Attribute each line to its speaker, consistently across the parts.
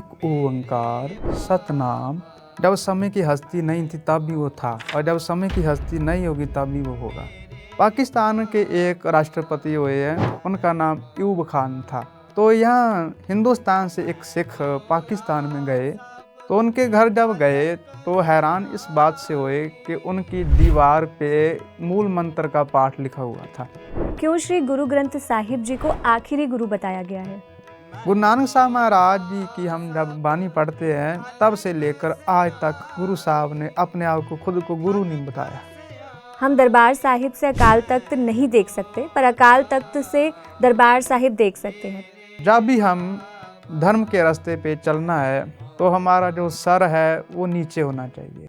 Speaker 1: एक ओंकार सतनाम। जब समय की हस्ती नहीं थी तब भी वो था, और जब समय की हस्ती नहीं होगी तब भी वो होगा। पाकिस्तान के एक राष्ट्रपति हुए हैं, उनका नाम अयूब खान था। तो यहाँ हिंदुस्तान से एक सिख पाकिस्तान में गए, तो उनके घर जब गए तो हैरान इस बात से हुए कि उनकी दीवार पे मूल मंत्र का पाठ लिखा हुआ था।
Speaker 2: क्यों श्री गुरु ग्रंथ साहिब जी को आखिरी गुरु बताया गया है?
Speaker 1: गुरु नानक साहब महाराज जी की हम जब बानी पढ़ते हैं तब से लेकर आज तक गुरु साहब ने अपने आप को खुद को गुरु नहीं बताया।
Speaker 2: हम दरबार साहिब से अकाल तख्त नहीं देख सकते, पर अकाल तख्त से दरबार साहिब देख सकते हैं।
Speaker 1: जब भी हम धर्म के रास्ते पे चलना है तो हमारा जो सर है वो नीचे होना चाहिए।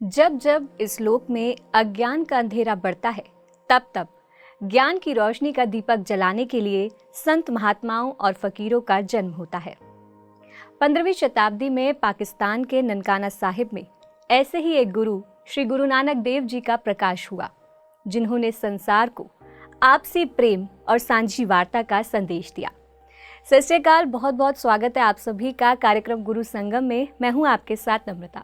Speaker 2: जब जब इस लोक में अज्ञान का अंधेरा बढ़ता है, तब तब ज्ञान की रोशनी का दीपक जलाने के लिए संत महात्माओं और फकीरों का जन्म होता है। 15वीं शताब्दी में पाकिस्तान के ननकाना साहिब में ऐसे ही एक गुरु श्री गुरु नानक देव जी का प्रकाश हुआ, जिन्होंने संसार को आपसी प्रेम और सांझी वार्ता का संदेश दिया। सत श्री अकाल, बहुत बहुत स्वागत है आप सभी का कार्यक्रम गुरु संगम में। मैं हूं आपके साथ नम्रता।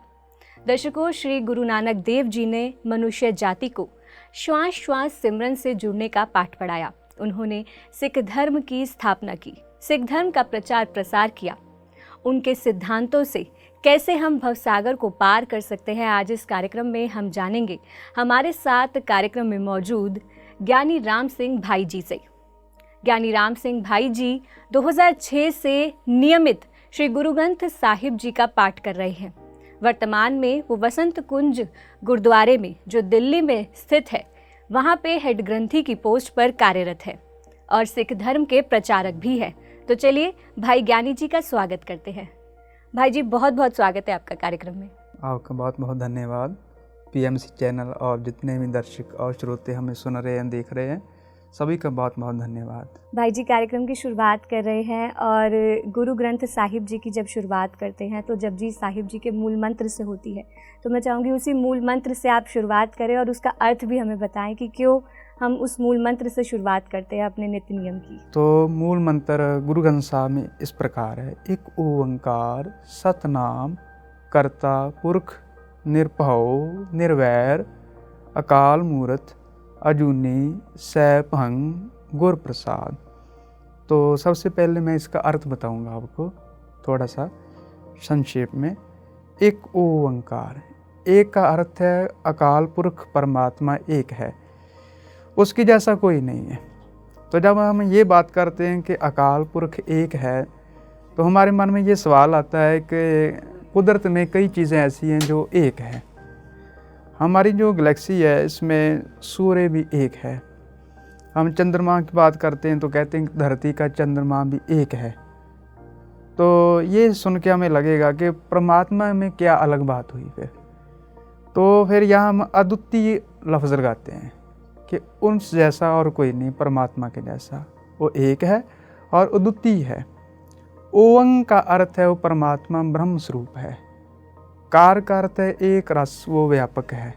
Speaker 2: दर्शकों, श्री गुरु नानक देव जी ने मनुष्य जाति को श्वास श्वास सिमरन से जुड़ने का पाठ पढ़ाया। उन्होंने सिख धर्म की स्थापना की, सिख धर्म का प्रचार प्रसार किया। उनके सिद्धांतों से कैसे हम भवसागर को पार कर सकते हैं, आज इस कार्यक्रम में हम जानेंगे। हमारे साथ कार्यक्रम में मौजूद ज्ञानी राम सिंह भाई जी से। ज्ञानी राम सिंह भाई जी 2006 से नियमित श्री गुरु ग्रंथ साहिब जी का पाठ कर रहे हैं। वर्तमान में वो वसंत कुंज गुरुद्वारे में, जो दिल्ली में स्थित है, वहाँ पे हेड ग्रंथी की पोस्ट पर कार्यरत है और सिख धर्म के प्रचारक भी है। तो चलिए भाई ज्ञानी जी का स्वागत करते हैं। भाई जी, बहुत बहुत स्वागत है आपका कार्यक्रम में।
Speaker 1: आपका बहुत बहुत धन्यवाद। पीएमसी चैनल और जितने भी दर्शक और श्रोते हमें सुन रहे हैं, देख रहे हैं, सभी का बहुत बहुत धन्यवाद।
Speaker 2: भाई जी, कार्यक्रम की शुरुआत कर रहे हैं और गुरु ग्रंथ साहिब जी की जब शुरुआत करते हैं तो जब जी साहिब जी के मूल मंत्र से होती है, तो मैं चाहूँगी उसी मूल मंत्र से आप शुरुआत करें और उसका अर्थ भी हमें बताएं कि क्यों हम उस मूल मंत्र से शुरुआत करते हैं अपने नित्य नियम की।
Speaker 1: तो मूल मंत्र गुरु ग्रंथ साहब में इस प्रकार है। एक ओंकार सतनाम कर्ता पुरख निरभव निर्वैर अकाल मूर्त अजूनी सैभंग गुर प्रसाद। तो सबसे पहले मैं इसका अर्थ बताऊंगा आपको थोड़ा सा संक्षेप में। एक ओंकार, एक का अर्थ है अकाल पुरख परमात्मा एक है, उसकी जैसा कोई नहीं है। तो जब हम ये बात करते हैं कि अकाल पुरख एक है, तो हमारे मन में ये सवाल आता है कि कुदरत में कई चीज़ें ऐसी हैं जो एक है। हमारी जो गैलेक्सी है इसमें सूर्य भी एक है। हम चंद्रमा की बात करते हैं तो कहते हैं कि धरती का चंद्रमा भी एक है। तो ये सुन के हमें लगेगा कि परमात्मा में क्या अलग बात हुई तो फिर यहाँ हम अद्वितीय लफ्ज़ लगाते हैं कि उनसे जैसा और कोई नहीं, परमात्मा के जैसा वो एक है और अद्वितीय है। ओंग का अर्थ है वो परमात्मा ब्रह्म स्वरूप है। कार का अर्थ है एक रस, वो व्यापक है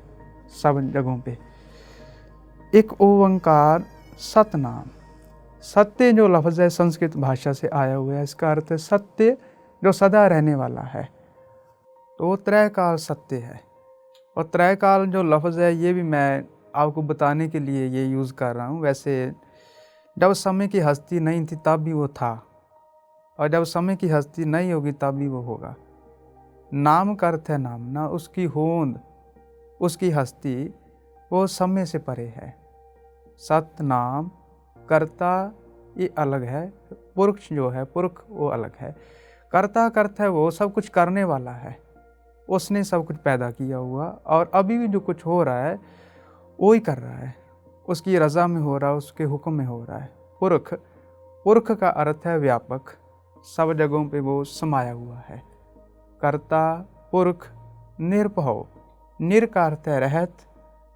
Speaker 1: सब जगहों पे। एक ओंकार सतनाम, सत्य जो लफ्ज़ है संस्कृत भाषा से आया हुआ है, इसका अर्थ है सत्य जो सदा रहने वाला है। तो वो त्रैकाल सत्य है। और त्रैकाल जो लफ्ज़ है ये भी मैं आपको बताने के लिए ये यूज़ कर रहा हूँ। वैसे जब समय की हस्ती नहीं थी तब भी वो था, और जब समय की हस्ती नहीं होगी तब भी वो होगा। नाम का अर्थ है नामना, उसकी होंद, उसकी हस्ती वो समय से परे है। सत नाम कर्ता ये अलग है, पुरुष जो है पुरख वो अलग है। कर्ता का अर्थ है वो सब कुछ करने वाला है, उसने सब कुछ पैदा किया हुआ और अभी भी जो कुछ हो रहा है वो ही कर रहा है, उसकी रज़ा में हो रहा है, उसके हुक्म में हो रहा है। पुरख, पुरख का अर्थ है व्यापक, सब जगहों पे वो समाया हुआ है। कर्ता पुरख निर्भव, निर का अर्थ है रहत,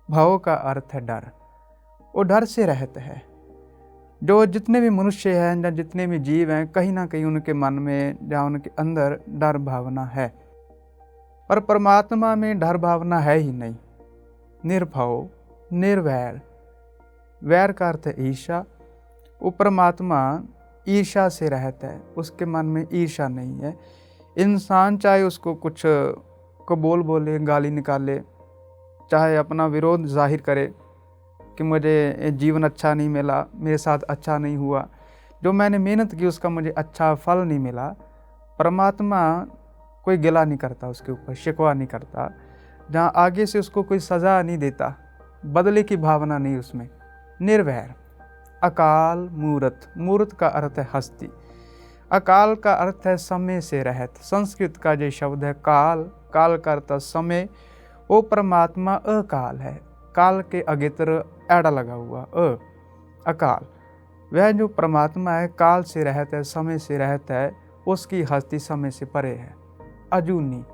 Speaker 1: भव का अर्थ है डर, वो डर से रहत है। जो जितने भी मनुष्य हैं या जितने भी जीव हैं, कहीं ना कहीं उनके मन में या उनके अंदर डर भावना है, पर परमात्मा में डर भावना है ही नहीं। निर्भव, निर्वैर, वैर का अर्थ है ईर्ष्या। वो परमात्मा ईर्ष्या से रहता है, उसके मन में ईर्ष्या नहीं है। इंसान चाहे उसको कुछ को बोले, गाली निकाले, चाहे अपना विरोध जाहिर करे कि मुझे जीवन अच्छा नहीं मिला, मेरे साथ अच्छा नहीं हुआ, जो मैंने मेहनत की उसका मुझे अच्छा फल नहीं मिला, परमात्मा कोई गिला नहीं करता, उसके ऊपर शिकवा नहीं करता। जहाँ आगे से उसको कोई सज़ा नहीं देता, बदले की भावना नहीं उसमें। निर्वैर, अकाल मूर्त, मूर्त का अर्थ है हस्ती, अकाल का अर्थ है समय से रहित। संस्कृत का जो शब्द है काल, काल का अर्थ है समय। वो परमात्मा अकाल है, काल के अगेतर एड़ा लगा हुआ अकाल। वह जो परमात्मा है काल से रहित है, समय से रहित है, उसकी हस्ती समय से परे है। अजूनी,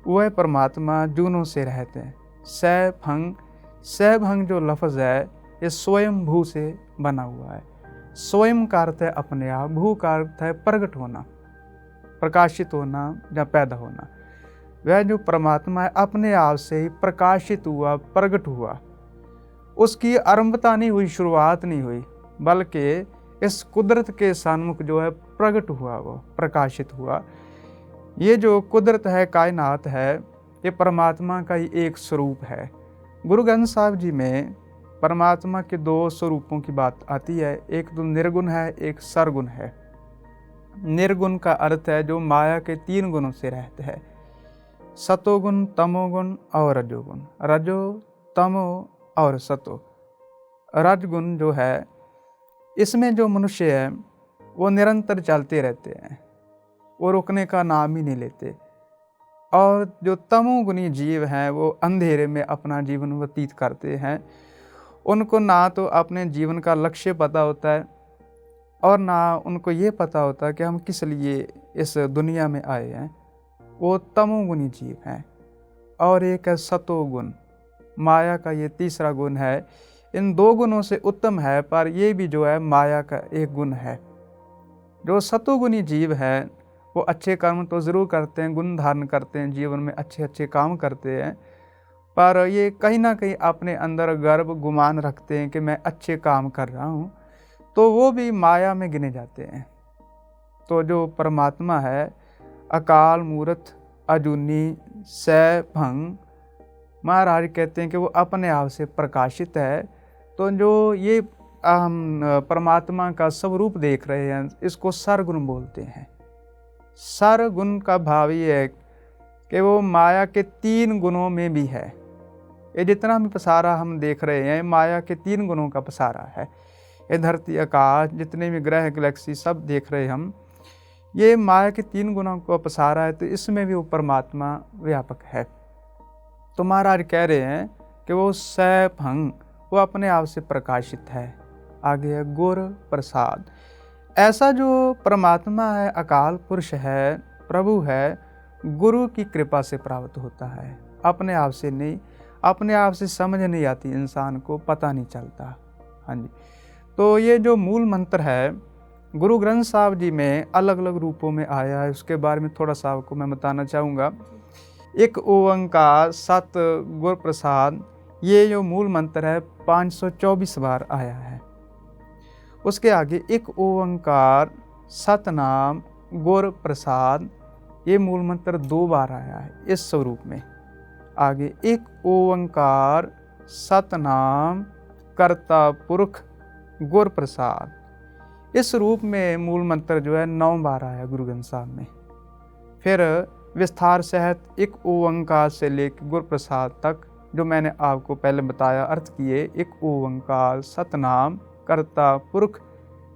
Speaker 1: वह परमात्मा जूनों से रहते हैं। सैभंग, सैभंग जो लफ्ज़ है ये स्वयं भू से बना हुआ है। स्वयं का अर्थ है अपने आप, भू का अर्थ है प्रकट होना, प्रकाशित होना या पैदा होना। वह जो परमात्मा है अपने आप से ही प्रकाशित हुआ, प्रकट हुआ। उसकी आरंभता नहीं हुई, शुरुआत नहीं हुई, बल्कि इस कुदरत के सन्मुख जो है प्रकट हुआ, वो प्रकाशित हुआ। ये जो कुदरत है, कायनात है, ये परमात्मा का ही एक स्वरूप है। गुरु ग्रंथ साहिब जी में परमात्मा के दो स्वरूपों की बात आती है, एक तो निर्गुण है, एक सरगुण है। निर्गुण का अर्थ है जो माया के 3 गुणों से रहते हैं, सतोगुण, तमोगुण और रजोगुण। रजो, तमो और सतो। रजगुण जो है, इसमें जो मनुष्य है वो निरंतर चलते रहते हैं, वो रुकने का नाम ही नहीं लेते। और जो तमोगुणी जीव हैं वो अंधेरे में अपना जीवन व्यतीत करते हैं। उनको ना तो अपने जीवन का लक्ष्य पता होता है और ना उनको ये पता होता कि हम किस लिए इस दुनिया में आए हैं। वो तमोगुणी जीव हैं। और एक है सतोगुण, माया का ये तीसरा गुण है। इन 2 गुणों से उत्तम है, पर ये भी जो है माया का एक गुण है। जो सतोगुणी जीव है वो अच्छे कर्म तो ज़रूर करते हैं, गुण धारण करते हैं, जीवन में अच्छे अच्छे काम करते हैं, पर ये कहीं ना कहीं अपने अंदर गर्व गुमान रखते हैं कि मैं अच्छे काम कर रहा हूँ, तो वो भी माया में गिने जाते हैं। तो जो परमात्मा है अकाल मूर्त, अजूनी, सैभंग, महाराज कहते हैं कि वो अपने आप से प्रकाशित है। तो जो ये परमात्मा का स्वरूप देख रहे हैं, इसको सरगुण बोलते हैं। सरगुण का भाव ये है कि वो माया के 3 गुणों में भी है। ये जितना भी पसारा हम देख रहे हैं माया के 3 गुणों का पसारा है। ये धरती, आकाश, जितने भी ग्रह गैलेक्सी सब देख रहे हम, ये माया के 3 गुणों को पसारा है। तो इसमें भी वो परमात्मा व्यापक है। तो महाराज कह रहे हैं कि वो सैभंग, वो अपने आप से प्रकाशित है। आगे है गुर प्रसाद। ऐसा जो परमात्मा है, अकाल पुरुष है, प्रभु है, गुरु की कृपा से प्राप्त होता है, अपने आप से नहीं। अपने आप से समझ नहीं आती, इंसान को पता नहीं चलता। हाँ जी। तो ये जो मूल मंत्र है गुरु ग्रंथ साहिब जी में अलग अलग रूपों में आया है, उसके बारे में थोड़ा सा आपको मैं बताना चाहूँगा। एक ओंकार, सत, गुर प्रसाद, ये जो मूल मंत्र है 524 बार आया है। उसके आगे एक ओंकार, सतनाम, गुर प्रसाद, ये मूल मंत्र 2 बार आया है इस स्वरूप में। आगे एक ओंकार, सतनाम, कर्ता पुरख, गुर प्रसाद, इस रूप में मूल मंत्र जो है 9 बार आया गुरु ग्रंथ साहिब में। फिर विस्तार सहित एक ओंकार से लेकर गुर प्रसाद तक, जो मैंने आपको पहले बताया अर्थ किए, एक ओंकार, सतनाम, कर्ता पुरख,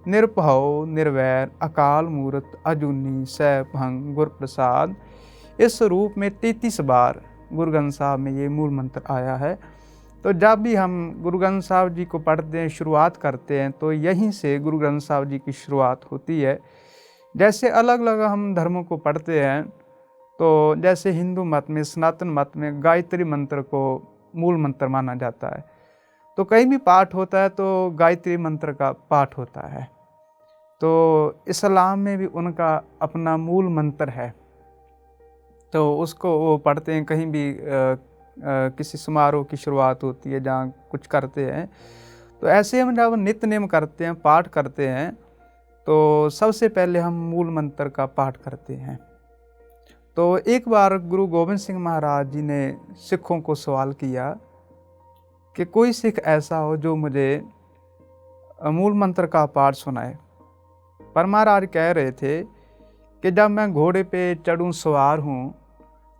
Speaker 1: निर्भव, निर्वैर, अकाल मूर्त, अजूनी, सैभंग, गुर प्रसाद, इस रूप में 33 बार गुरु ग्रंथ साहिब में ये मूल मंत्र आया है। तो जब भी हम गुरु ग्रंथ साहिब जी को पढ़ते हैं, शुरुआत करते हैं, तो यहीं से गुरु ग्रंथ साहिब जी की शुरुआत होती है। जैसे अलग अलग हम धर्मों को पढ़ते हैं, तो जैसे हिंदू मत में, सनातन मत में गायत्री मंत्र को मूल मंत्र माना जाता है। तो कहीं भी पाठ होता है तो गायत्री मंत्र का पाठ होता है। तो इस्लाम में भी उनका अपना मूल मंत्र है, तो उसको वो पढ़ते हैं। कहीं भी किसी समारोह की शुरुआत होती है, जहाँ कुछ करते हैं, तो ऐसे हम जब नित्य नेम करते हैं, पाठ करते हैं, तो सबसे पहले हम मूल मंत्र का पाठ करते हैं। तो एक बार गुरु गोविंद सिंह महाराज जी ने सिखों को सवाल किया कि कोई सिख ऐसा हो जो मुझे मूल मंत्र का पाठ सुनाए। पर महाराज कह रहे थे कि जब मैं घोड़े पे चढ़ूं, सवार हूँ,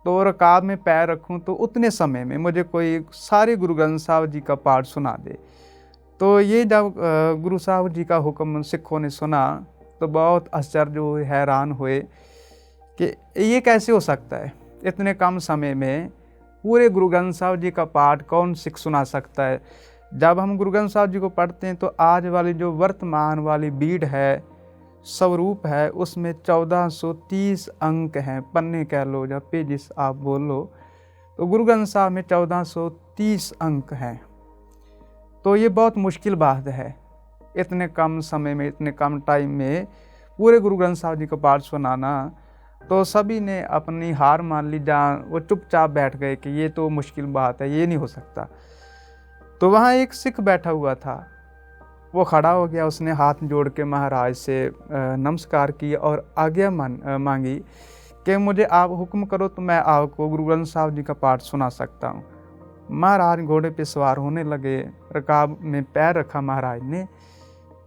Speaker 1: तो रकाब में पैर रखूं, तो उतने समय में मुझे कोई सारे गुरु ग्रंथ साहब जी का पाठ सुना दे। तो ये जब गुरु साहब जी का हुक्म सिखों ने सुना तो बहुत आश्चर्य हुए, हैरान हुए कि ये कैसे हो सकता है, इतने कम समय में पूरे गुरु ग्रंथ साहब जी का पाठ कौन सिख सुना सकता है। जब हम गुरु ग्रंथ साहब जी को पढ़ते हैं तो आज वाली जो वर्तमान वाली बीड़ है, स्वरूप है, उसमें 1430 अंक हैं, पन्ने कह लो या पेजिस आप बोल लो, तो गुरु ग्रंथ साहब में 1430 अंक हैं। तो ये बहुत मुश्किल बात है, इतने कम समय में, इतने कम टाइम में पूरे गुरु ग्रंथ साहब जी का पाठ सुनाना। तो सभी ने अपनी हार मान ली, जहाँ वो चुपचाप बैठ गए कि ये तो मुश्किल बात है, ये नहीं हो सकता। तो वहाँ एक सिख बैठा हुआ था, वो खड़ा हो गया, उसने हाथ जोड़ के महाराज से नमस्कार किया और आज्ञा मांगी कि मुझे आप हुक्म करो तो मैं आपको गुरु ग्रंथ साहब जी का पाठ सुना सकता हूँ। महाराज घोड़े पे सवार होने लगे, रकाब में पैर रखा महाराज ने,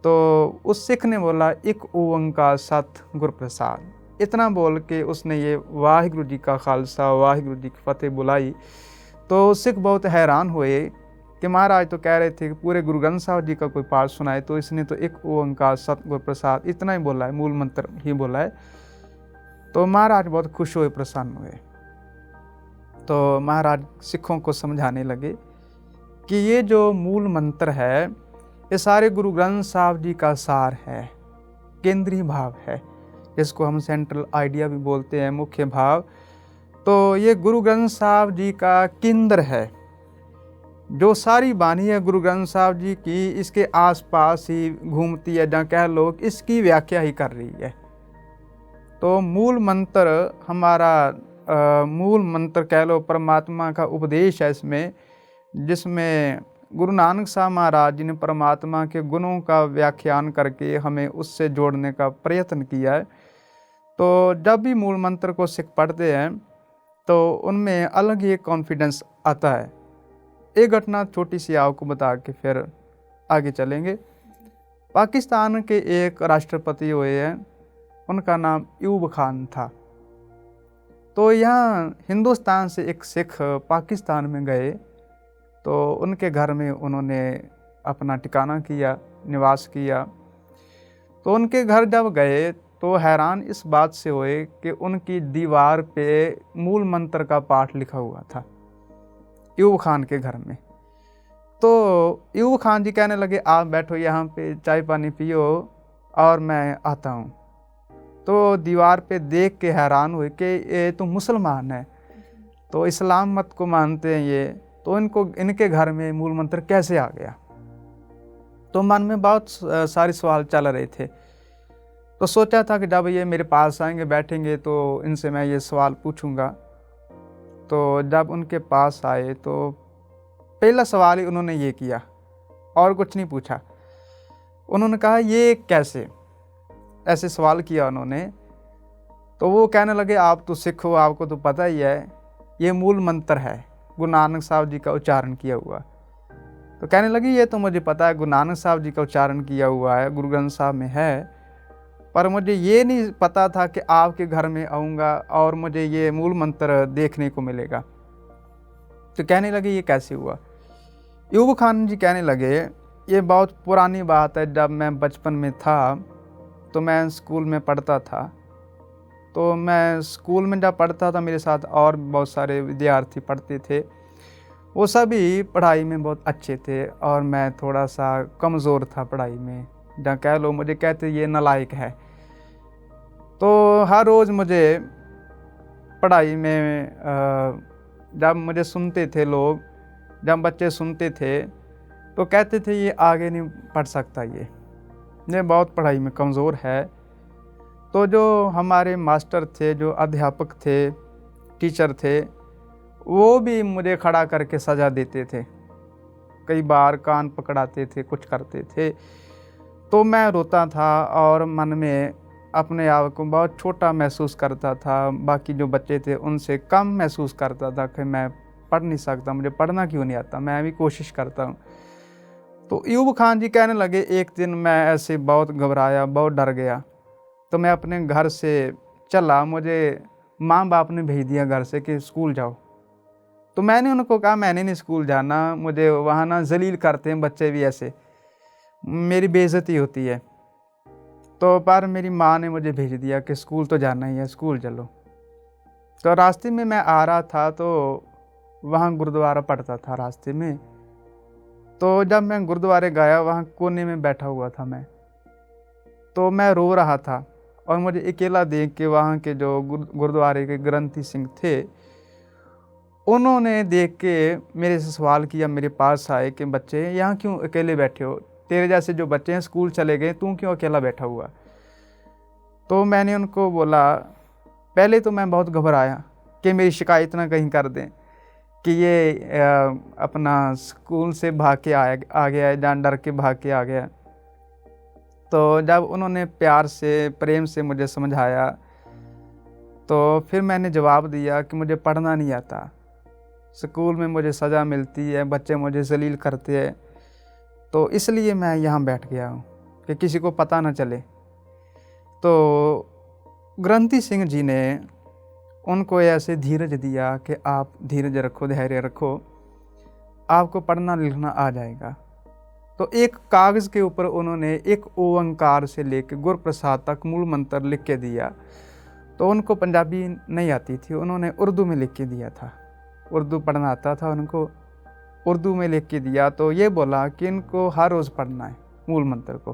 Speaker 1: तो उस सिख ने बोला, एक ओंकार सत गुर प्रसाद। इतना बोल के उसने ये वाहिगुरु जी का खालसा वाहिगुरु जी की फतेह बुलाई। तो सिख बहुत हैरान हुए कि महाराज तो कह रहे थे कि पूरे गुरु ग्रंथ साहब जी का कोई पाठ सुनाए, तो इसने तो एक ओंकार सत गुर प्रसाद इतना ही बोला है, मूल मंत्र ही बोला है। तो महाराज बहुत खुश हुए, प्रसन्न हुए। तो महाराज सिखों को समझाने लगे कि ये जो मूल मंत्र है, ये सारे गुरु ग्रंथ साहब जी का सार है, केंद्रीय भाव है, जिसको हम सेंट्रल आइडिया भी बोलते हैं, मुख्य भाव। तो ये गुरु ग्रंथ साहब जी का केंद्र है। जो सारी बानी है गुरु ग्रंथ साहब जी की, इसके आसपास ही घूमती है, जहाँ कह लो इसकी व्याख्या ही कर रही है। तो मूल मंत्र हमारा मूल मंत्र कह लो परमात्मा का उपदेश है इसमें, जिसमें गुरु नानक साहब महाराज जी ने परमात्मा के गुणों का व्याख्यान करके हमें उससे जोड़ने का प्रयत्न किया है। तो जब भी मूल मंत्र को सिख पढ़ते हैं तो उनमें अलग ही कॉन्फिडेंस आता है। एक घटना छोटी सी आपको बता के फिर आगे चलेंगे। पाकिस्तान के एक राष्ट्रपति हुए हैं, उनका नाम अयूब खान था। तो यहाँ हिंदुस्तान से एक सिख पाकिस्तान में गए, तो उनके घर में उन्होंने अपना ठिकाना किया, निवास किया। तो उनके घर जब गए तो हैरान इस बात से हुए कि उनकी दीवार पे मूल मंत्र का पाठ लिखा हुआ था, अयूब खान के घर में। तो अयूब खान जी कहने लगे, आप बैठो यहाँ पे, चाय पानी पियो और मैं आता हूँ। तो दीवार पे देख के हैरान हुए कि ये तो मुसलमान है, तो इस्लाम मत को मानते हैं ये, तो इनके घर में मूल मंत्र कैसे आ गया। तो मन में बहुत सारे सवाल चल रहे थे। तो सोचा था कि जब ये मेरे पास आएंगे, बैठेंगे, तो इनसे मैं ये सवाल पूछूंगा। तो जब उनके पास आए तो पहला सवाल ही उन्होंने ये किया और कुछ नहीं पूछा। उन्होंने कहा, ये कैसे, ऐसे सवाल किया उन्होंने। तो वो कहने लगे, आप तो सिख हो, आपको तो पता ही है, ये मूल मंत्र है, गुरु नानक साहब जी का उच्चारण किया हुआ। तो कहने लगी, ये तो मुझे पता है, गुरु नानक साहब जी का उच्चारण किया हुआ है, गुरु ग्रंथ साहब में है, पर मुझे ये नहीं पता था कि आपके घर में आऊँगा और मुझे ये मूल मंत्र देखने को मिलेगा। तो कहने लगे, ये कैसे हुआ। अयूब खान जी कहने लगे, ये बहुत पुरानी बात है, जब मैं बचपन में था तो मैं स्कूल में पढ़ता था। तो मैं स्कूल में जब पढ़ता था, मेरे साथ और बहुत सारे विद्यार्थी पढ़ते थे, वो सभी पढ़ाई में बहुत अच्छे थे और मैं थोड़ा सा कमज़ोर था पढ़ाई में, जहाँ कह लो मुझे कहते ये नालायक है। तो हर रोज़ मुझे पढ़ाई में जब मुझे सुनते थे लोग, जब बच्चे सुनते थे, तो कहते थे ये आगे नहीं पढ़ सकता, ये बहुत पढ़ाई में कमज़ोर है। तो जो हमारे मास्टर थे, जो अध्यापक थे, टीचर थे, वो भी मुझे खड़ा करके सज़ा देते थे, कई बार कान पकड़ाते थे, कुछ करते थे। तो मैं रोता था और मन में अपने आप को बहुत छोटा महसूस करता था, बाकी जो बच्चे थे उनसे कम महसूस करता था कि मैं पढ़ नहीं सकता, मुझे पढ़ना क्यों नहीं आता, मैं भी कोशिश करता हूँ। तो यूब खान जी कहने लगे, एक दिन मैं ऐसे बहुत घबराया, बहुत डर गया, तो मैं अपने घर से चला, मुझे माँ बाप ने भेज दिया घर से कि स्कूल जाओ। तो मैंने उनको कहा मैंने नहीं स्कूल जाना, मुझे वहाँ ना जलील करते हैं बच्चे भी, ऐसे मेरी बेइज्जती होती है। तो पर मेरी माँ ने मुझे भेज दिया कि स्कूल तो जाना ही है, स्कूल चलो। तो रास्ते में मैं आ रहा था तो वहाँ गुरुद्वारा पड़ता था रास्ते में। तो जब मैं गुरुद्वारे गया, वहाँ कोने में बैठा हुआ था मैं, तो मैं रो रहा था और मुझे अकेला देख के वहाँ के जो गुरुद्वारे के ग्रंथी सिंह थे, उन्होंने देख के मेरे से सवाल किया, मेरे पास आए कि बच्चे यहाँ क्यों अकेले बैठे हो, तेरे जैसे जो बच्चे हैं स्कूल चले गए, तू क्यों अकेला बैठा हुआ। तो मैंने उनको बोला, पहले तो मैं बहुत घबराया कि मेरी शिकायत ना कहीं कर दें कि ये अपना स्कूल से भाग के आ गया है, जान डर के भाग के आ गया। तो जब उन्होंने प्यार से, प्रेम से मुझे समझाया, तो फिर मैंने जवाब दिया कि मुझे पढ़ना नहीं आता, स्कूल में मुझे सज़ा मिलती है, बच्चे मुझे जलील करते हैं, तो इसलिए मैं यहाँ बैठ गया हूँ कि किसी को पता ना चले। तो ग्रंथी सिंह जी ने उनको ऐसे धीरज दिया कि आप धीरज रखो, धैर्य रखो, आपको पढ़ना लिखना आ जाएगा। तो एक कागज़ के ऊपर उन्होंने एक ओंकार से लेकर गुरप्रसाद तक मूल मंत्र लिख के दिया। तो उनको पंजाबी नहीं आती थी, उन्होंने उर्दू में लिख के दिया था, उर्दू पढ़ना आता था उनको, उर्दू में लिख के दिया। तो ये बोला कि इनको हर रोज़ पढ़ना है मूल मंत्र को,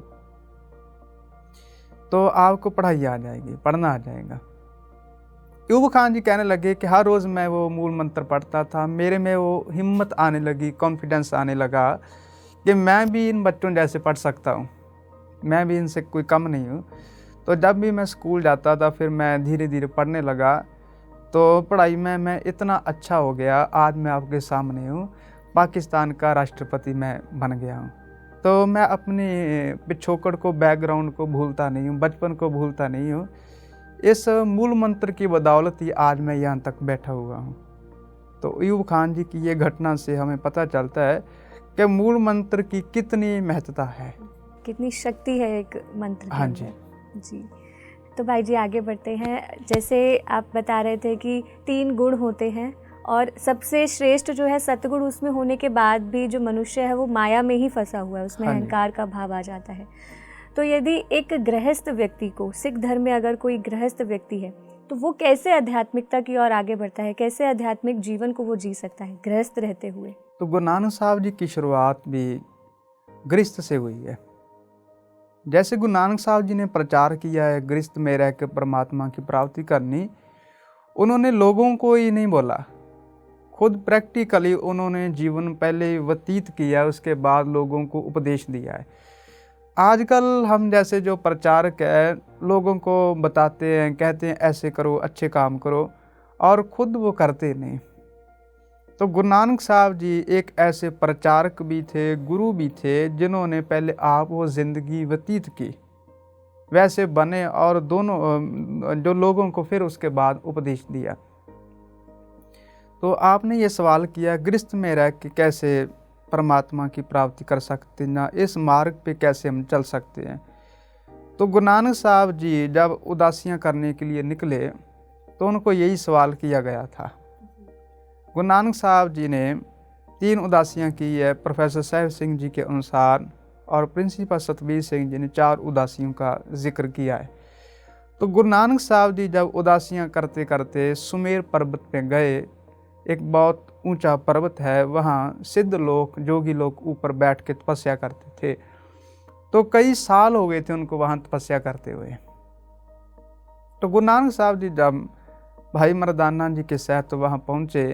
Speaker 1: तो आपको पढ़ाई आ जाएगी, पढ़ना आ जाएगा। यूब खान जी कहने लगे कि हर रोज़ मैं वो मूल मंत्र पढ़ता था, मेरे में वो हिम्मत आने लगी, कॉन्फिडेंस आने लगा कि मैं भी इन बच्चों जैसे पढ़ सकता हूँ, मैं भी इनसे कोई कम नहीं हूँ। तो जब भी मैं स्कूल जाता था फिर मैं धीरे धीरे पढ़ने लगा, तो पढ़ाई में मैं इतना अच्छा हो गया, आज मैं आपके सामने हूँ, पाकिस्तान का राष्ट्रपति मैं बन गया हूँ। तो मैं अपने पिछोकड़ को, बैकग्राउंड को भूलता नहीं हूँ, बचपन को भूलता नहीं हूँ। इस मूल मंत्र की बदौलत ही आज मैं यहाँ तक बैठा हुआ हूँ। तो यूब खान जी की ये घटना से हमें पता चलता है कि मूल मंत्र की कितनी महत्ता है,
Speaker 2: कितनी शक्ति है एक मंत्र के
Speaker 1: हाँ
Speaker 2: अंदर। जी। तो भाई जी आगे बढ़ते हैं। जैसे आप बता रहे थे कि 3 गुण होते हैं और सबसे श्रेष्ठ जो है सतगुण, उसमें होने के बाद भी जो मनुष्य है वो माया में ही फंसा हुआ है, उसमें अहंकार का भाव आ जाता है। तो यदि एक गृहस्थ व्यक्ति को, सिख धर्म में अगर कोई गृहस्थ व्यक्ति है, तो वो कैसे आध्यात्मिकता की ओर आगे बढ़ता है, कैसे आध्यात्मिक जीवन को वो जी सकता है गृहस्थ रहते हुए?
Speaker 1: तो गुरु नानक साहब जी की शुरुआत भी गृहस्थ से हुई है। जैसे गुरु नानक साहब जी ने प्रचार किया है गृहस्थ में रह के परमात्मा की प्राप्ति करनी, उन्होंने लोगों को ही नहीं बोला, खुद प्रैक्टिकली उन्होंने जीवन पहले व्यतीत किया, उसके बाद लोगों को उपदेश दिया है। आजकल हम जैसे जो प्रचारक है, लोगों को बताते हैं, कहते हैं ऐसे करो, अच्छे काम करो, और खुद वो करते नहीं। तो गुरु नानक साहब जी एक ऐसे प्रचारक भी थे, गुरु भी थे, जिन्होंने पहले आप वो ज़िंदगी व्यतीत की, वैसे बने, और दोनों जो लोगों को फिर उसके बाद उपदेश दिया। तो आपने ये सवाल किया गृहस्थ में रह के कैसे परमात्मा की प्राप्ति कर सकते हैं, ना इस मार्ग पे कैसे हम चल सकते हैं। तो गुरु नानक साहब जी जब उदासियाँ करने के लिए निकले तो उनको यही सवाल किया गया था। गुरु नानक साहब जी ने 3 उदासियाँ की है, प्रोफेसर साहिब सिंह जी के अनुसार, और प्रिंसिपल सतबीर सिंह जी ने 4 उदासियों का जिक्र किया है। तो गुरु नानक साहब जी जब उदासियाँ करते करते सुमेर पर्वत पे गए, एक बहुत ऊंचा पर्वत है, वहाँ सिद्ध लोग, जोगी लोग ऊपर बैठ के तपस्या करते थे। तो कई साल हो गए थे उनको वहाँ तपस्या करते हुए। तो गुरु नानक साहब जी जब भाई मर्दाना जी के साथ वहाँ पहुँचे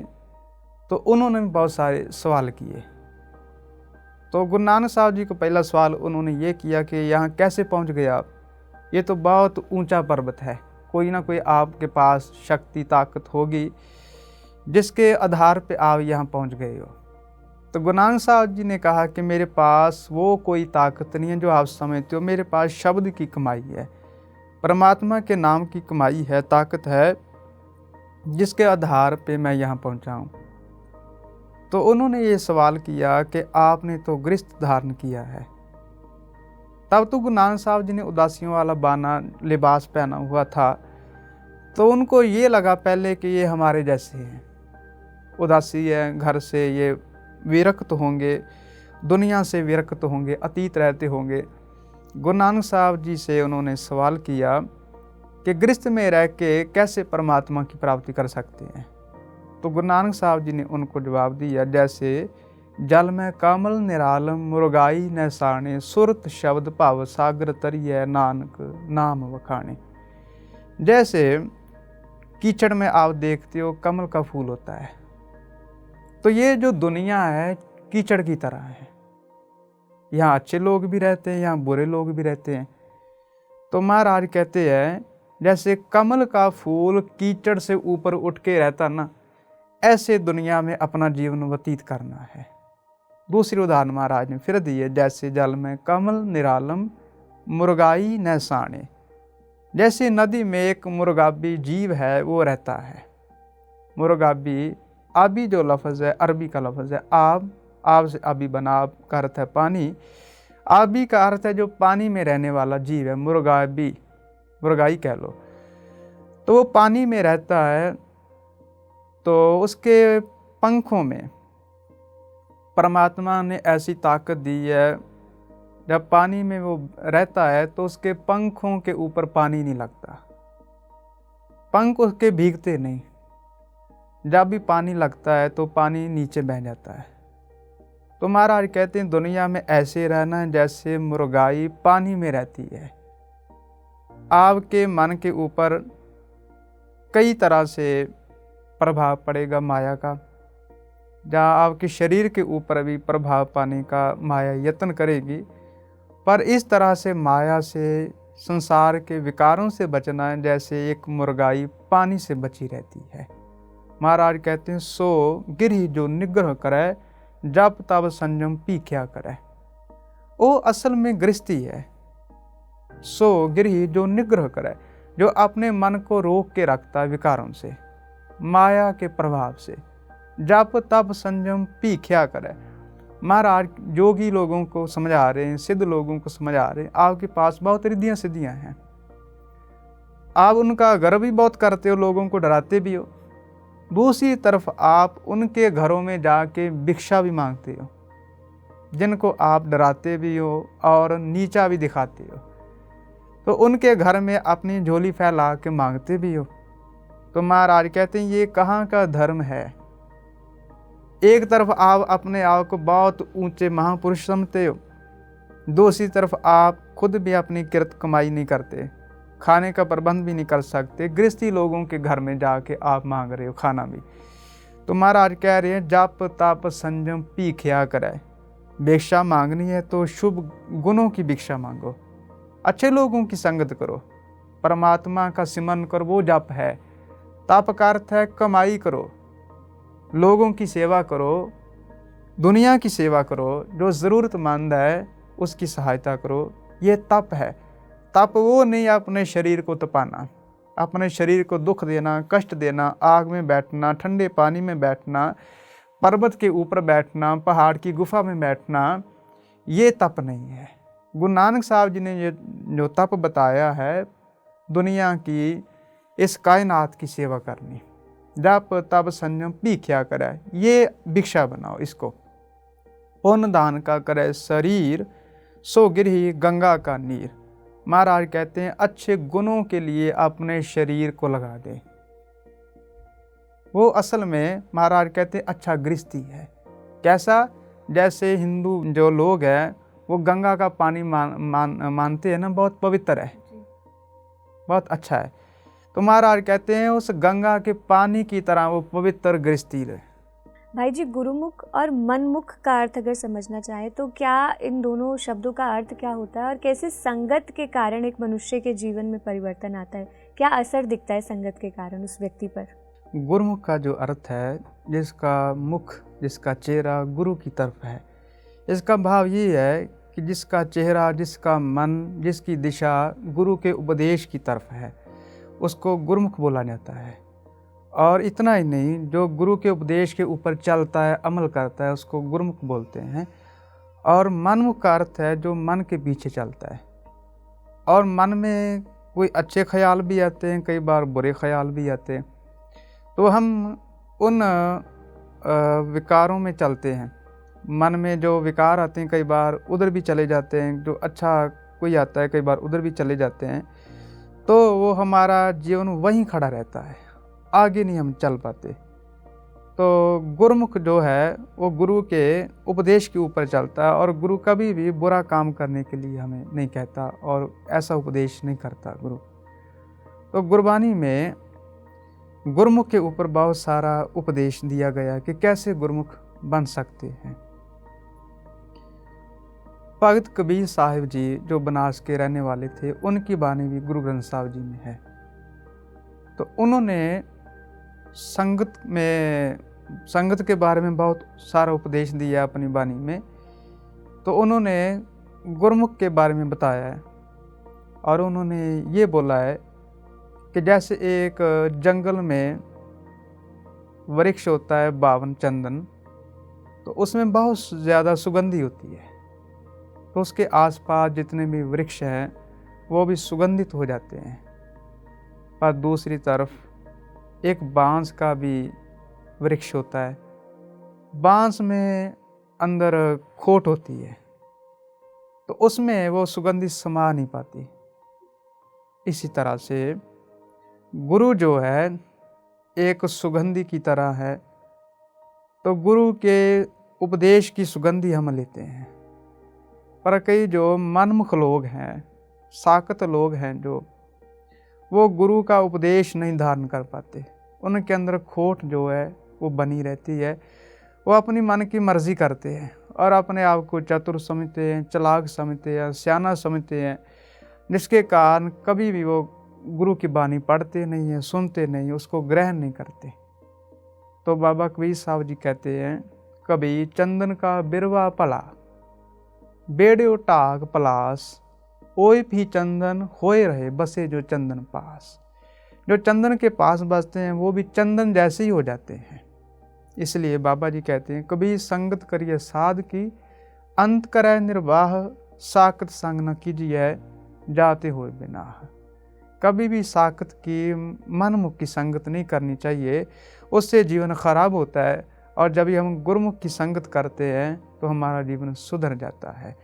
Speaker 1: तो उन्होंने बहुत सारे सवाल किए। तो गुरु नानक साहब जी को पहला सवाल उन्होंने ये किया कि यहाँ कैसे पहुँच गए आप, ये तो बहुत ऊंचा पर्वत है, कोई ना कोई आपके पास शक्ति ताकत होगी जिसके आधार पे आप यहाँ पहुँच गए हो। तो गुरु नानक साहब जी ने कहा कि मेरे पास वो कोई ताकत नहीं है जो आप समझते हो, मेरे पास शब्द की कमाई है, परमात्मा के नाम की कमाई है, ताकत है, जिसके आधार पे मैं यहाँ पहुँचा हूँ। तो उन्होंने ये सवाल किया कि आपने तो गृहस्थ धारण किया है। तब तो गुरु नानक साहब जी ने उदासियों वाला बाना लिबास पहना हुआ था, तो उनको ये लगा पहले कि ये हमारे जैसे हैं, उदासी है, घर से ये विरक्त होंगे, दुनिया से विरक्त होंगे, अतीत रहते होंगे। गुरु नानक साहब जी से उन्होंने सवाल किया कि गृहस्थ में रह के कैसे परमात्मा की प्राप्ति कर सकते हैं। तो गुरु नानक साहब जी ने उनको जवाब दिया, जैसे जल में कमल निरालम मुरगाई नैसाने, सुरत शब्द भाव सागर तरिय नानक नाम वखाने। जैसे कीचड़ में आप देखते हो कमल का फूल होता है, तो ये जो दुनिया है कीचड़ की तरह है, यहाँ अच्छे लोग भी रहते हैं, यहाँ बुरे लोग भी रहते हैं। तो महाराज कहते हैं जैसे कमल का फूल कीचड़ से ऊपर उठ के रहता ना, ऐसे दुनिया में अपना जीवन व्यतीत करना है। दूसरी उदाहरण महाराज ने फिर दी है, जैसे जल में कमल निरालम मुर्गाई नैसाने। जैसे नदी में एक मुर्गाबी जीव है वो रहता है। मुर्गाबी आबी जो लफ्ज़ है अरबी का लफ्ज़ है, आब से आबी बना, आब का अर्थ है पानी, आबी का अर्थ है जो पानी में रहने वाला जीव है, मुर्गाबी, मुर्गाई कह लो। तो वो पानी में रहता है, तो उसके पंखों में परमात्मा ने ऐसी ताकत दी है, जब पानी में वो रहता है तो उसके पंखों के ऊपर पानी नहीं लगता, पंख उसके भीगते नहीं, जब भी पानी लगता है तो पानी नीचे बह जाता है। तो महाराज कहते हैं दुनिया में ऐसे रहना है जैसे मुर्गाई पानी में रहती है। आपके मन के ऊपर कई तरह से प्रभाव पड़ेगा माया का, जहाँ आपके शरीर के ऊपर भी प्रभाव पाने का माया यत्न करेगी, पर इस तरह से माया से संसार के विकारों से बचना है जैसे एक मुर्गाई पानी से बची रहती है। महाराज कहते हैं सो गिरही जो निग्रह करे, जप तब संयम पीख्या करे। वो असल में गृहस्थी है। सो गिरही जो निग्रह करे, जो अपने मन को रोक के रखता है विकारों से, माया के प्रभाव से, जप तप संयम पीख्या करे। महाराज योगी लोगों को समझा रहे हैं, सिद्ध लोगों को समझा रहे हैं, आपके पास बहुत रिद्धियां सिद्धियां हैं, आप उनका गर्व भी बहुत करते हो, लोगों को डराते भी हो। दूसरी तरफ आप उनके घरों में जाके भिक्षा भी मांगते हो, जिनको आप डराते भी हो और नीचा भी दिखाते हो। तो उनके घर में अपनी झोली फैला के मांगते भी हो। तो महाराज कहते हैं ये कहाँ का धर्म है। एक तरफ आप अपने आप को बहुत ऊंचे महापुरुष समझते हो, दूसरी तरफ आप खुद भी अपनी कृत कमाई नहीं करते, खाने का प्रबंध भी नहीं कर सकते, गृहस्थी लोगों के घर में जाके आप मांग रहे हो खाना भी। तो महाराज कह रहे हैं जप तप संयम पीख्या करे। भिक्षा मांगनी है तो शुभ गुणों की भिक्षा मांगो, अच्छे लोगों की संगत करो, परमात्मा का सिमरन करो, वो जप है। तप का अर्थ है कमाई करो, लोगों की सेवा करो, दुनिया की सेवा करो, जो ज़रूरतमंद है उसकी सहायता करो, ये तप है। तप वो नहीं अपने शरीर को तपाना, अपने शरीर को दुख देना, कष्ट देना, आग में बैठना, ठंडे पानी में बैठना, पर्वत के ऊपर बैठना, पहाड़ की गुफा में बैठना, ये तप नहीं है। गुरु नानक साहब जी ने ये जो तप बताया है, दुनिया की इस कायनात की सेवा करनी, जप तप संयम पीख्या करे, ये भिक्षा बनाओ इसको। पुण्य दान का करे शरीर, सो गिरही गंगा का नीर। महाराज कहते हैं अच्छे गुणों के लिए अपने शरीर को लगा दे, वो असल में महाराज कहते हैं अच्छा गृहस्थी है। कैसा? जैसे हिंदू जो लोग हैं वो गंगा का पानी मानते हैं ना, बहुत पवित्र है, बहुत अच्छा है। तो महाराज कहते हैं उस गंगा के पानी की तरह वो पवित्र गृहस्थी है।
Speaker 3: भाई जी, गुरुमुख और मनमुख का अर्थ अगर समझना चाहे तो क्या इन दोनों शब्दों का अर्थ क्या होता है और कैसे संगत के कारण एक मनुष्य के जीवन में परिवर्तन आता है? क्या असर दिखता है संगत के कारण उस व्यक्ति पर?
Speaker 1: गुरुमुख का जो अर्थ है, जिसका मुख, जिसका चेहरा गुरु की तरफ है, इसका भाव ये है कि जिसका चेहरा, जिसका मन, जिसकी दिशा गुरु के उपदेश की तरफ है, उसको गुरुमुख बोला जाता है। और इतना ही नहीं, जो गुरु के उपदेश के ऊपर चलता है, अमल करता है, उसको गुरुमुख बोलते हैं। और मनमुख का अर्थ है जो मन के पीछे चलता है, और मन में कोई अच्छे ख्याल भी आते हैं, कई बार बुरे ख्याल भी आते हैं, तो हम उन विकारों में चलते हैं। मन में जो विकार आते हैं कई बार उधर भी चले जाते हैं, जो अच्छा कोई आता है कई बार उधर भी चले जाते हैं, तो वो हमारा जीवन वहीं खड़ा रहता है, आगे नहीं हम चल पाते। तो गुरुमुख जो है वो गुरु के उपदेश के ऊपर चलता है, और गुरु कभी भी बुरा काम करने के लिए हमें नहीं कहता और ऐसा उपदेश नहीं करता गुरु। तो गुरबानी में गुरुमुख के ऊपर बहुत सारा उपदेश दिया गया कि कैसे गुरुमुख बन सकते हैं। भगत कबीर साहिब जी जो बनारस के रहने वाले थे, उनकी बानी भी गुरु ग्रंथ साहिब जी में है। तो उन्होंने संगत के बारे में बहुत सारा उपदेश दिया अपनी बानी में। तो उन्होंने गुरुमुख के बारे में बताया है, और उन्होंने ये बोला है कि जैसे एक जंगल में वृक्ष होता है बावन चंदन, तो उसमें बहुत ज़्यादा सुगंधी होती है, तो उसके आसपास जितने भी वृक्ष हैं वो भी सुगंधित हो जाते हैं। पर दूसरी तरफ एक बांस का भी वृक्ष होता है, बांस में अंदर खोट होती है, तो उसमें वो सुगंधी समा नहीं पाती। इसी तरह से गुरु जो है एक सुगंधी की तरह है। तो गुरु के उपदेश की सुगंधी हम लेते हैं, पर कई जो मनमुख लोग हैं, साकत लोग हैं, जो वो गुरु का उपदेश नहीं धारण कर पाते, उनके अंदर खोट जो है वो बनी रहती है। वो अपनी मन की मर्जी करते हैं और अपने आप को चतुर समझते हैं, चालाक समझते हैं, सियाना समझते हैं, जिसके कारण कभी भी वो गुरु की बानी पढ़ते नहीं हैं, सुनते नहीं, उसको ग्रहण नहीं करते। तो बाबा कबीर साहब जी कहते हैं, कभी चंदन का बिरवा पला, बेड़ो टाग पलास, ओए भी चंदन होए रहे बसे जो चंदन पास। जो चंदन के पास बसते हैं वो भी चंदन जैसे ही हो जाते हैं। इसलिए बाबा जी कहते हैं, कभी संगत करिए साध की, अंत करे निर्वाह, साकत संग न कीजिए जाते हुए बिना। कभी भी साकत की, मनमुख की संगत नहीं करनी चाहिए, उससे जीवन खराब होता है। और जब भी हम गुरुमुख की संगत करते हैं तो हमारा जीवन सुधर जाता है।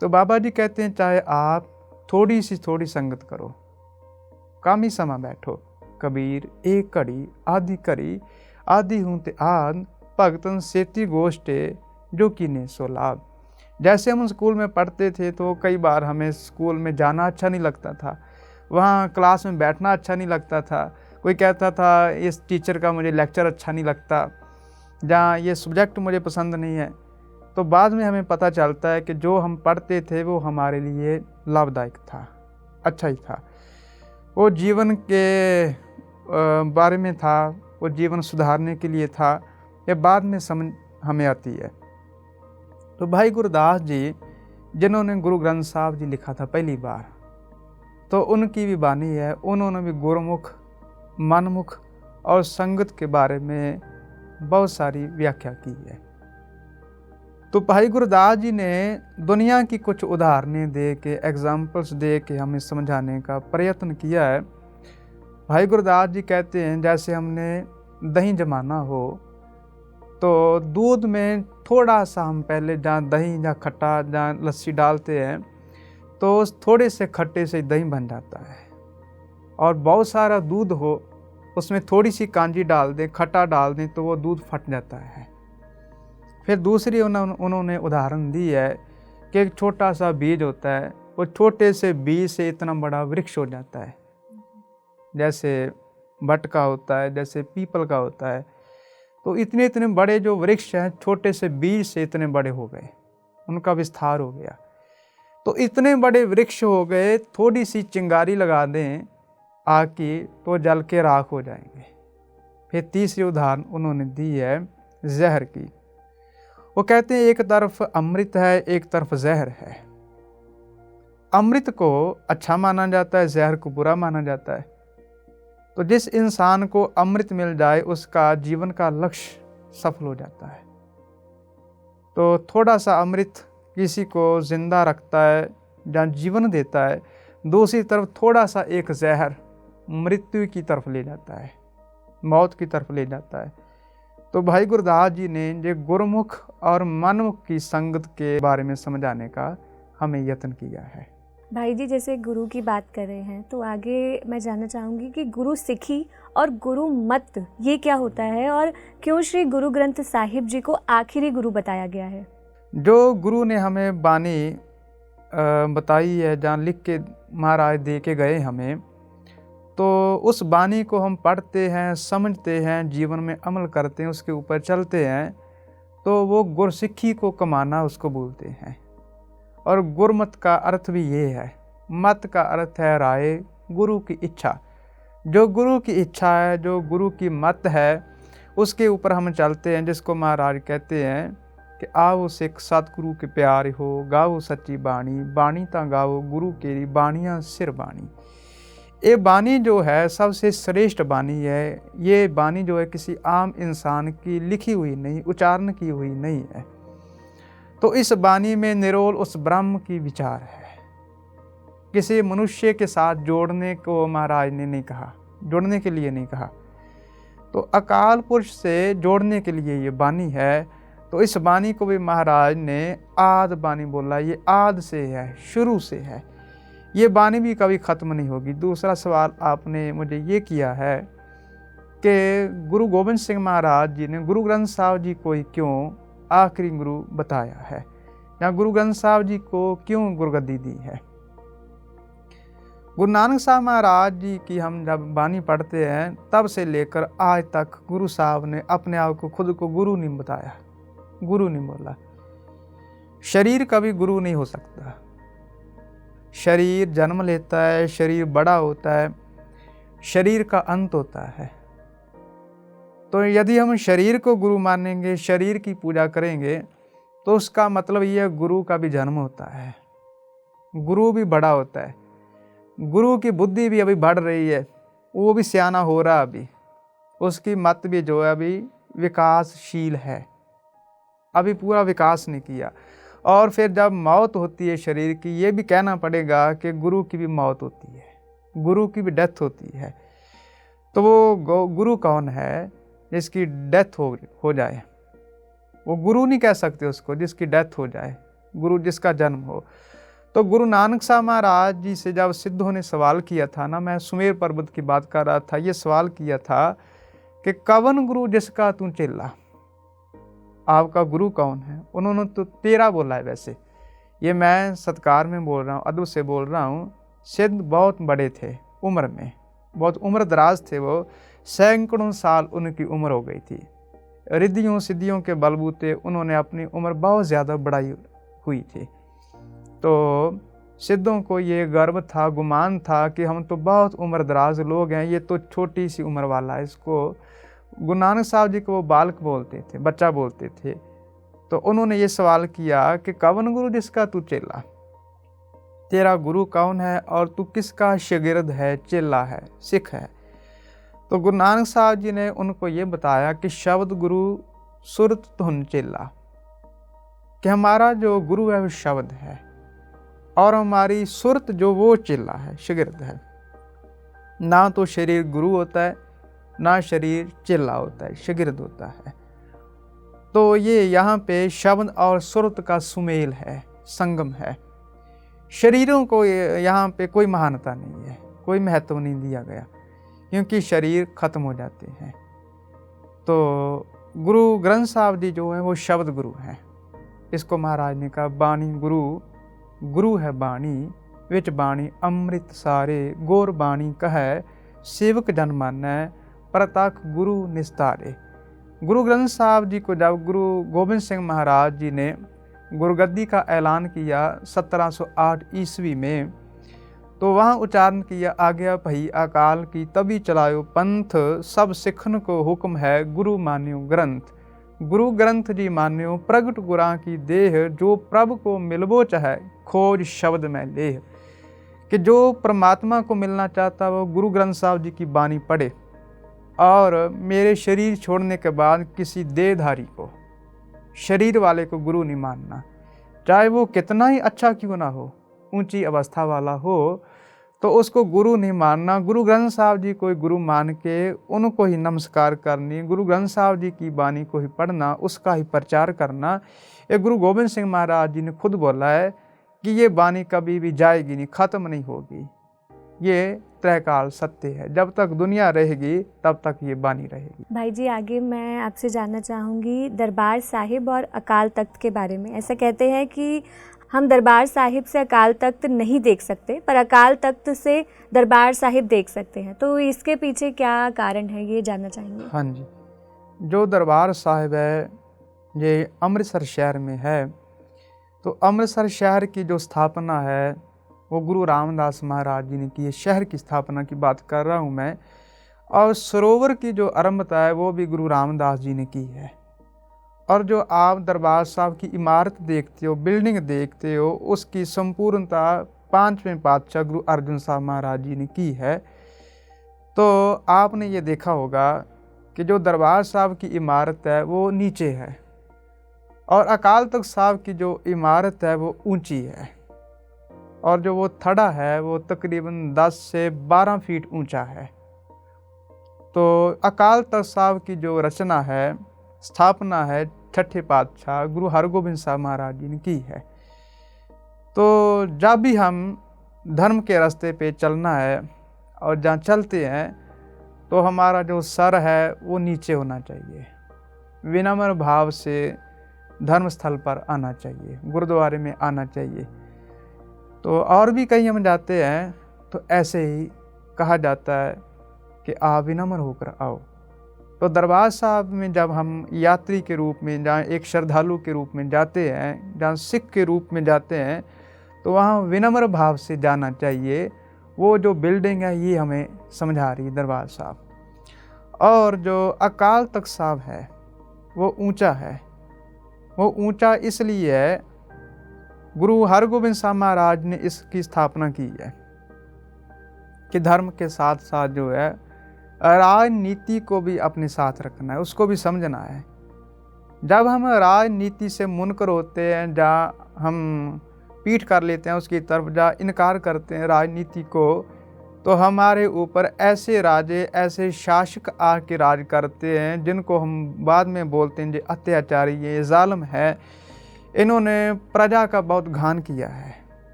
Speaker 1: तो बाबा जी कहते हैं, चाहे आप थोड़ी संगत करो, कम ही समय बैठो, कबीर एक घड़ी आधी करी, आधी हूँ ते आद, भगतन सेती गोष्ठे जो कीने सो लाभ। जैसे हम स्कूल में पढ़ते थे तो कई बार हमें स्कूल में जाना अच्छा नहीं लगता था, वहाँ क्लास में बैठना अच्छा नहीं लगता था। कोई कहता था इस टीचर का मुझे लेक्चर अच्छा नहीं लगता, जहाँ ये सब्जेक्ट मुझे पसंद नहीं है। तो बाद में हमें पता चलता है कि जो हम पढ़ते थे वो हमारे लिए लाभदायक था, अच्छा ही था, वो जीवन के बारे में था, वो जीवन सुधारने के लिए था। ये बाद में समझ हमें आती है। तो भाई गुरदास जी जिन्होंने गुरु ग्रंथ साहिब जी लिखा था पहली बार, तो उनकी भी बानी है, उन्होंने भी गुरुमुख, मनमुख और संगत के बारे में बहुत सारी व्याख्या की है। तो भाई गुरदास जी ने दुनिया की कुछ उदाहरणें दे के, एग्जाम्पल्स दे के हमें समझाने का प्रयत्न किया है। भाई गुरदास जी कहते हैं, जैसे हमने दही जमाना हो तो दूध में थोड़ा सा हम पहले जहाँ दही, जहाँ खट्टा, जहाँ लस्सी डालते हैं, तो उस थोड़े से खट्टे से दही बन जाता है। और बहुत सारा दूध हो, उसमें थोड़ी सी कांजी डाल दें, खट्टा डाल दें, तो वो दूध फट जाता है। फिर दूसरी उन्होंने उदाहरण दी है कि एक छोटा सा बीज होता है, वो छोटे से बीज से इतना बड़ा वृक्ष हो जाता है। जैसे बट का होता है, जैसे पीपल का होता है। तो इतने इतने बड़े जो वृक्ष हैं, छोटे से बीज से इतने बड़े हो गए, उनका विस्तार हो गया। तो इतने बड़े वृक्ष हो गए, थोड़ी सी चिंगारी लगा दें आग की तो जल के राख हो जाएंगे। फिर तीसरी उदाहरण उन्होंने दी है जहर की। वो कहते हैं एक तरफ अमृत है, एक तरफ जहर है। अमृत को अच्छा माना जाता है, जहर को बुरा माना जाता है। तो जिस इंसान को अमृत मिल जाए उसका जीवन का लक्ष्य सफल हो जाता है। तो थोड़ा सा अमृत किसी को जिंदा रखता है या जीवन देता है, दूसरी तरफ थोड़ा सा एक जहर मृत्यु की तरफ ले जाता है, मौत की तरफ ले जाता है। तो भाई गुरदास जी ने ये गुरुमुख और मनमुख की संगत के बारे में समझाने का हमें यत्न किया है।
Speaker 3: भाई जी, जैसे गुरु की बात कर रहे हैं तो आगे मैं जानना चाहूँगी कि गुरु सिखी और गुरु मत ये क्या होता है और क्यों श्री गुरु ग्रंथ साहिब जी को आखिरी गुरु बताया गया है?
Speaker 1: जो गुरु ने हमें बानी बताई है, जहाँ लिख के महाराज दे के गए हमें, तो उस बानी को हम पढ़ते हैं, समझते हैं, जीवन में अमल करते हैं, उसके ऊपर चलते हैं, तो वो गुरसिक्खी को कमाना उसको बोलते हैं। और गुरमत का अर्थ भी ये है। मत का अर्थ है राय, गुरु की इच्छा। जो गुरु की इच्छा है, जो गुरु की मत है, उसके ऊपर हम चलते हैं, जिसको महाराज कहते हैं कि आओ सिख सतगुरु के प्यारे हो, गाओ सच्ची बाणी, बाणी ता गाओ गुरु केरी, बाणियाँ सिर बाणी। ये बानी जो है सबसे श्रेष्ठ बानी है। ये बानी जो है किसी आम इंसान की लिखी हुई नहीं, उच्चारण की हुई नहीं है। तो इस बानी में निरोल उस ब्रह्म की विचार है। किसी मनुष्य के साथ जोड़ने को महाराज ने नहीं कहा, जोड़ने के लिए नहीं कहा। तो अकाल पुरुष से जोड़ने के लिए ये बानी है। तो इस बानी को भी महाराज ने आद बानी बोला। ये आद से है, शुरू से है। ये बानी भी कभी ख़त्म नहीं होगी। दूसरा सवाल आपने मुझे ये किया है कि गुरु गोविंद सिंह महाराज जी ने गुरु ग्रंथ साहिब जी को ही क्यों आखिरी गुरु बताया है, या गुरु ग्रंथ साहिब जी को क्यों गुरगद्दी दी है। गुरु नानक साहब महाराज जी की हम जब बानी पढ़ते हैं तब से लेकर आज तक गुरु साहब ने अपने आप को खुद को गुरु नहीं बताया, गुरु नहीं बोला। शरीर कभी गुरु नहीं हो सकता। शरीर जन्म लेता है, शरीर बड़ा होता है, शरीर का अंत होता है। तो यदि हम शरीर को गुरु मानेंगे, शरीर की पूजा करेंगे, तो उसका मतलब ये गुरु का भी जन्म होता है, गुरु भी बड़ा होता है, गुरु की बुद्धि भी अभी बढ़ रही है, वो भी सियाना हो रहा अभी, उसकी मत भी जो है अभी विकासशील है, अभी पूरा विकास नहीं किया। और फिर जब मौत होती है शरीर की, ये भी कहना पड़ेगा कि गुरु की भी मौत होती है, गुरु की भी डेथ होती है। तो वो गुरु कौन है जिसकी डेथ हो जाए? वो गुरु नहीं कह सकते उसको जिसकी डेथ हो जाए, गुरु जिसका जन्म हो। तो गुरु नानक साहब महाराज जी से जब सिद्धों ने सवाल किया था ना, मैं सुमेर पर्वत की बात कर रहा था, ये सवाल किया था कि कवन गुरु जिसका तू चेला, आपका गुरु कौन है? उन्होंने तो तेरा बोला है। वैसे ये मैं सत्कार में बोल रहा हूँ, अदब से बोल रहा हूँ। सिद्ध बहुत बड़े थे उम्र में, बहुत उम्र दराज थे, वो सैकड़ों साल उनकी उम्र हो गई थी। रिद्धियों सिद्धियों के बलबूते उन्होंने अपनी उम्र बहुत ज़्यादा बढ़ाई हुई थी। तो सिद्धों को ये गर्व था, गुमान था कि हम तो बहुत उम्र दराज लोग हैं, ये तो छोटी सी उम्र वाला है। इसको गुरु नानक साहब जी को वो बालक बोलते थे, बच्चा बोलते थे। तो उन्होंने ये सवाल किया कि कवन गुरु जिसका तू चेला, तेरा गुरु कौन है और तू किसका शागिर्द है, चेला है, सिख है? तो गुरु नानक साहब जी ने उनको ये बताया कि शब्द गुरु सुरत धुन चेला, कि हमारा जो गुरु है वो शब्द है और हमारी सुरत जो वो चेला है, शागिर्द है। ना तो शरीर गुरु होता है, ना शरीर चेला होता है, शागिर्द होता है। तो ये यहाँ पे शब्द और सुरत का सुमेल है, संगम है। शरीरों को यहाँ पे कोई महानता नहीं है, कोई महत्व नहीं दिया गया, क्योंकि शरीर खत्म हो जाते हैं। तो गुरु ग्रंथ साहब जी जो है वो शब्द गुरु हैं। इसको महाराज ने कहा बाणी गुरु, गुरु है बाणी, विच बाणी अमृत सारे, गोर बाणी कहे सेवक जन मानै, प्रतख गुरु निस्तारे। गुरु ग्रंथ साहब जी को जब गुरु गोबिंद सिंह महाराज जी ने गुरुगद्दी का ऐलान किया 1708 ईस्वी में, तो वहाँ उच्चारण किया, आज्ञा भई अकाल की तभी चलायो पंथ, सब सिखन को हुक्म है गुरु मान्यो ग्रंथ। गुरु ग्रंथ जी मान्यो प्रगट गुरां की देह, जो प्रभु को मिलबो चाहे खोज शब्द में लेह। कि जो परमात्मा को मिलना चाहता वो गुरु ग्रंथ साहब जी की बानी पढ़े, और मेरे शरीर छोड़ने के बाद किसी देहधारी को, शरीर वाले को गुरु नहीं मानना, चाहे वो कितना ही अच्छा क्यों ना हो, ऊंची अवस्था वाला हो, तो उसको गुरु नहीं मानना। गुरु ग्रंथ साहब जी को गुरु मान के उनको ही नमस्कार करनी, गुरु ग्रंथ साहब जी की बानी को ही पढ़ना, उसका ही प्रचार करना। ये गुरु गोबिंद सिंह महाराज जी ने खुद बोला है कि ये बानी कभी भी जाएगी नहीं, ख़त्म नहीं होगी, ये त्रैकाल सत्य है, जब तक दुनिया रहेगी तब तक ये बानी रहेगी।
Speaker 3: भाई जी, आगे मैं आपसे जानना चाहूँगी दरबार साहिब और अकाल तख्त के बारे में। ऐसा कहते हैं कि हम दरबार साहिब से अकाल तख्त नहीं देख सकते, पर अकाल तख्त से दरबार साहिब देख सकते हैं, तो इसके पीछे क्या कारण है, ये जानना चाहेंगे।
Speaker 1: हाँ जी, जो दरबार साहिब है ये अमृतसर शहर में है। तो अमृतसर शहर की जो स्थापना है वो गुरु रामदास महाराज जी ने की है। शहर की स्थापना की बात कर रहा हूँ मैं। और सरोवर की जो आरंभता है वो भी गुरु रामदास जी ने की है। और जो आप दरबार साहब की इमारत देखते हो, बिल्डिंग देखते हो, उसकी संपूर्णता 5वें पातशाह गुरु अर्जुन साहब महाराज जी ने की है। तो आपने ये देखा होगा कि जो दरबार साहब की इमारत है वो नीचे है, और अकाल तख्त साहब की जो इमारत है वो ऊंची है, और जो वो थड़ा है वो तकरीबन 10 से 12 फीट ऊंचा है। तो अकाल तख्त साहब की जो रचना है, स्थापना है, छठे पातशाह गुरु हरगोबिंद साहब महाराज जी ने की है। तो जब भी हम धर्म के रास्ते पे चलना है और जहाँ चलते हैं तो हमारा जो सर है वो नीचे होना चाहिए, विनम्र भाव से धर्म स्थल पर आना चाहिए, गुरुद्वारे में आना चाहिए। तो और भी कहीं हम जाते हैं तो ऐसे ही कहा जाता है कि आप विनम्र होकर आओ। तो दरबार साहब में जब हम यात्री के रूप में, जहाँ एक श्रद्धालु के रूप में जाते हैं, जहाँ सिख के रूप में जाते हैं, तो वहाँ विनम्र भाव से जाना चाहिए। वो जो बिल्डिंग है ये हमें समझा रही है दरबार साहब। और जो अकाल तख्त साहब है वो ऊंचा है। वो ऊंचा इसलिए है, गुरु हरगोबिंद साहब महाराज ने इसकी स्थापना की है कि धर्म के साथ साथ जो है राजनीति को भी अपने साथ रखना है, उसको भी समझना है। जब हम राजनीति से मुनकर होते हैं, जहाँ हम पीठ कर लेते हैं उसकी तरफ, जहाँ इनकार करते हैं राजनीति को, तो हमारे ऊपर ऐसे राजे, ऐसे शासक आके राज करते हैं जिनको हम बाद में बोलते हैं ये अत्याचारी, ये जालिम है, इन्होंने प्रजा का बहुत घान किया है।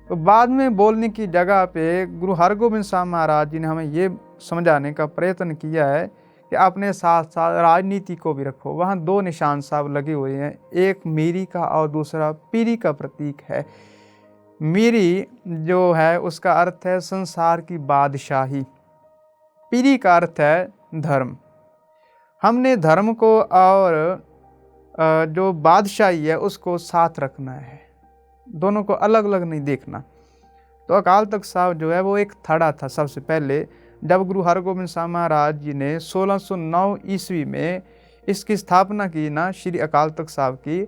Speaker 1: तो बाद में बोलने की जगह पे गुरु हरगोबिंद साहब महाराज जी ने हमें ये समझाने का प्रयत्न किया है कि अपने साथ साथ राजनीति को भी रखो। वहाँ 2 निशान साहब लगे हुए हैं, एक मीरी का और दूसरा पीरी का प्रतीक है। मीरी जो है उसका अर्थ है संसार की बादशाही, पीरी का अर्थ है धर्म। हमने धर्म को और जो बादशाही है उसको साथ रखना है, दोनों को अलग अलग नहीं देखना। तो अकाल तख्त साहब जो है वो एक थड़ा था। सबसे पहले जब गुरु हरगोबिंद साहब महाराज जी ने 1609 ईस्वी में इसकी स्थापना की ना, श्री अकाल तख्त साहब की,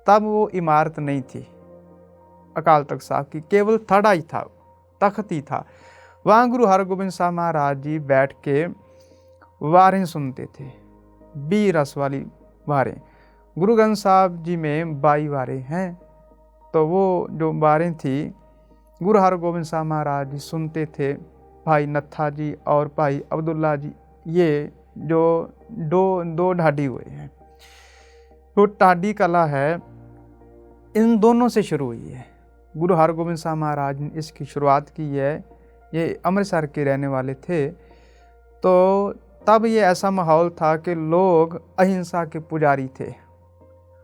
Speaker 1: तब वो इमारत नहीं थी अकाल तख्त साहब की, केवल थड़ा ही था, तख्त ही था। वहाँ गुरु हरगोबिंद साहब महाराज जी बैठ के वारें सुनते थे, 20 रस वाली वारें। गुरु ग्रंथ साहब जी में 22 वारें हैं, तो वो जो वारें थी गुरु हरगोबिंद साहब महाराज जी सुनते थे। भाई नत्था जी और भाई अब्दुल्ला जी, ये जो दो ढाडी हुए हैं, तो ढाडी कला है, इन दोनों से शुरू हुई है। गुरु हरगोबिंद साहब महाराज ने इसकी शुरुआत की है। ये अमृतसर के रहने वाले थे। तो तब ये ऐसा माहौल था कि लोग अहिंसा के पुजारी थे,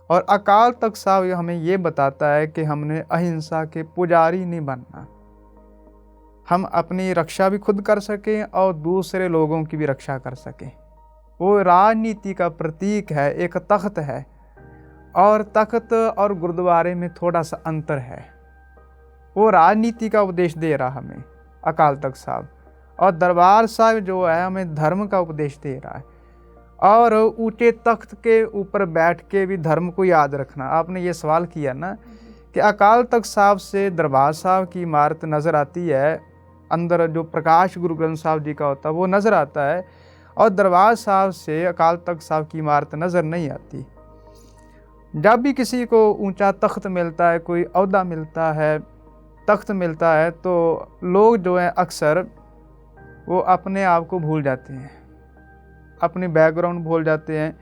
Speaker 1: और अकाल तख्त साहब हमें ये बताता है कि हमने अहिंसा के पुजारी नहीं बनना, हम अपनी रक्षा भी खुद कर सकें और दूसरे लोगों की भी रक्षा कर सकें। वो राजनीति का प्रतीक है, एक तख्त है, और तख्त और गुरुद्वारे में थोड़ा सा अंतर है। वो राजनीति का उपदेश दे रहा हमें अकाल तख्त साहब, और दरबार साहब जो है हमें धर्म का उपदेश दे रहा है। और ऊंचे तख्त के ऊपर बैठ के भी धर्म को याद रखना। आपने ये सवाल किया ना कि अकाल तख्त साहब से दरबार साहब की इमारत नज़र आती है, अंदर जो प्रकाश गुरु ग्रंथ साहब जी का होता है वो नज़र आता है, और दरबार साहब से अकाल तख्त साहब की इमारत नज़र नहीं आती। जब भी किसी को ऊंचा तख्त मिलता है, कोई ओहदा मिलता है, तख्त मिलता है, तो लोग जो हैं अक्सर वो अपने आप को भूल जाते हैं, अपनी बैकग्राउंड भूल जाते हैं।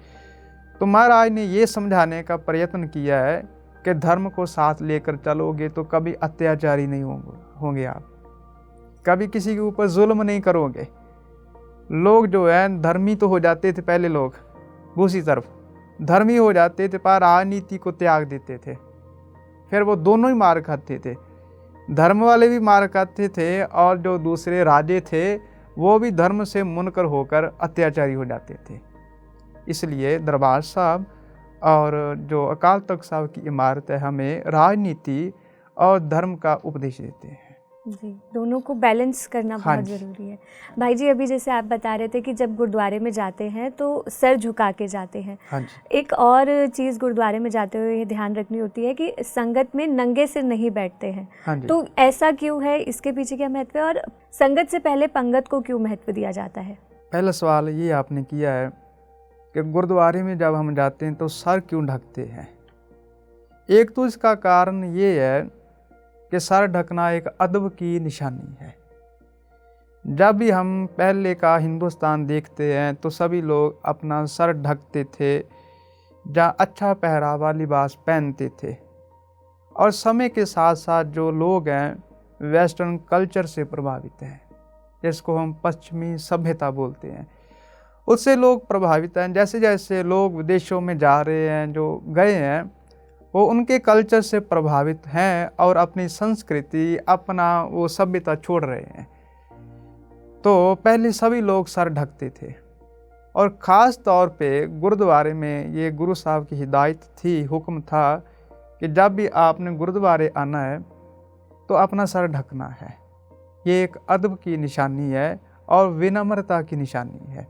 Speaker 1: तो महाराज ने ये समझाने का प्रयत्न किया है कि धर्म को साथ लेकर चलोगे तो कभी अत्याचारी नहीं होंगे आप, कभी किसी के ऊपर जुल्म नहीं करोगे। लोग जो है धर्मी तो हो जाते थे पहले, लोग दूसरी तरफ धर्मी हो जाते थे पर राजनीति को त्याग देते थे, फिर वो दोनों ही मार खाते थे। धर्म वाले भी मार खाते थे और जो दूसरे राजे थे वो भी धर्म से मुनकर होकर अत्याचारी हो जाते थे। इसलिए दरबार साहब और जो अकाल तख्त साहब की इमारत है हमें राजनीति और धर्म का उपदेश देते हैं।
Speaker 3: जी, दोनों को बैलेंस करना
Speaker 1: हाँ
Speaker 3: बहुत
Speaker 1: जी।
Speaker 3: ज़रूरी है। भाई जी, अभी जैसे आप बता रहे थे कि जब गुरुद्वारे में जाते हैं तो सर झुका के जाते हैं।
Speaker 1: हाँ जी।
Speaker 3: एक और चीज़ गुरुद्वारे में जाते हुए ये ध्यान रखनी होती है कि संगत में नंगे सिर नहीं बैठते हैं।
Speaker 1: हाँ जी।
Speaker 3: तो ऐसा क्यों है, इसके पीछे क्या महत्व है, और संगत से पहले पंगत को क्यों महत्व दिया जाता है?
Speaker 1: पहला सवाल ये आपने किया है कि गुरुद्वारे में जब हम जाते हैं तो सर क्यों ढकते हैं। एक तो इसका कारण ये है कि सर ढकना एक अदब की निशानी है। जब भी हम पहले का हिंदुस्तान देखते हैं तो सभी लोग अपना सर ढकते थे, जहाँ अच्छा पहरावा लिबास पहनते थे। और समय के साथ साथ जो लोग हैं वेस्टर्न कल्चर से प्रभावित हैं, जिसको हम पश्चिमी सभ्यता बोलते हैं, उससे लोग प्रभावित हैं। जैसे जैसे लोग विदेशों में जा रहे हैं, जो गए हैं, वो उनके कल्चर से प्रभावित हैं और अपनी संस्कृति, अपना वो सभ्यता छोड़ रहे हैं। तो पहले सभी लोग सर ढकते थे, और ख़ास तौर पे गुरुद्वारे में ये गुरु साहब की हिदायत थी, हुक्म था कि जब भी आपने गुरुद्वारे आना है तो अपना सर ढकना है। ये एक अदब की निशानी है और विनम्रता की निशानी है।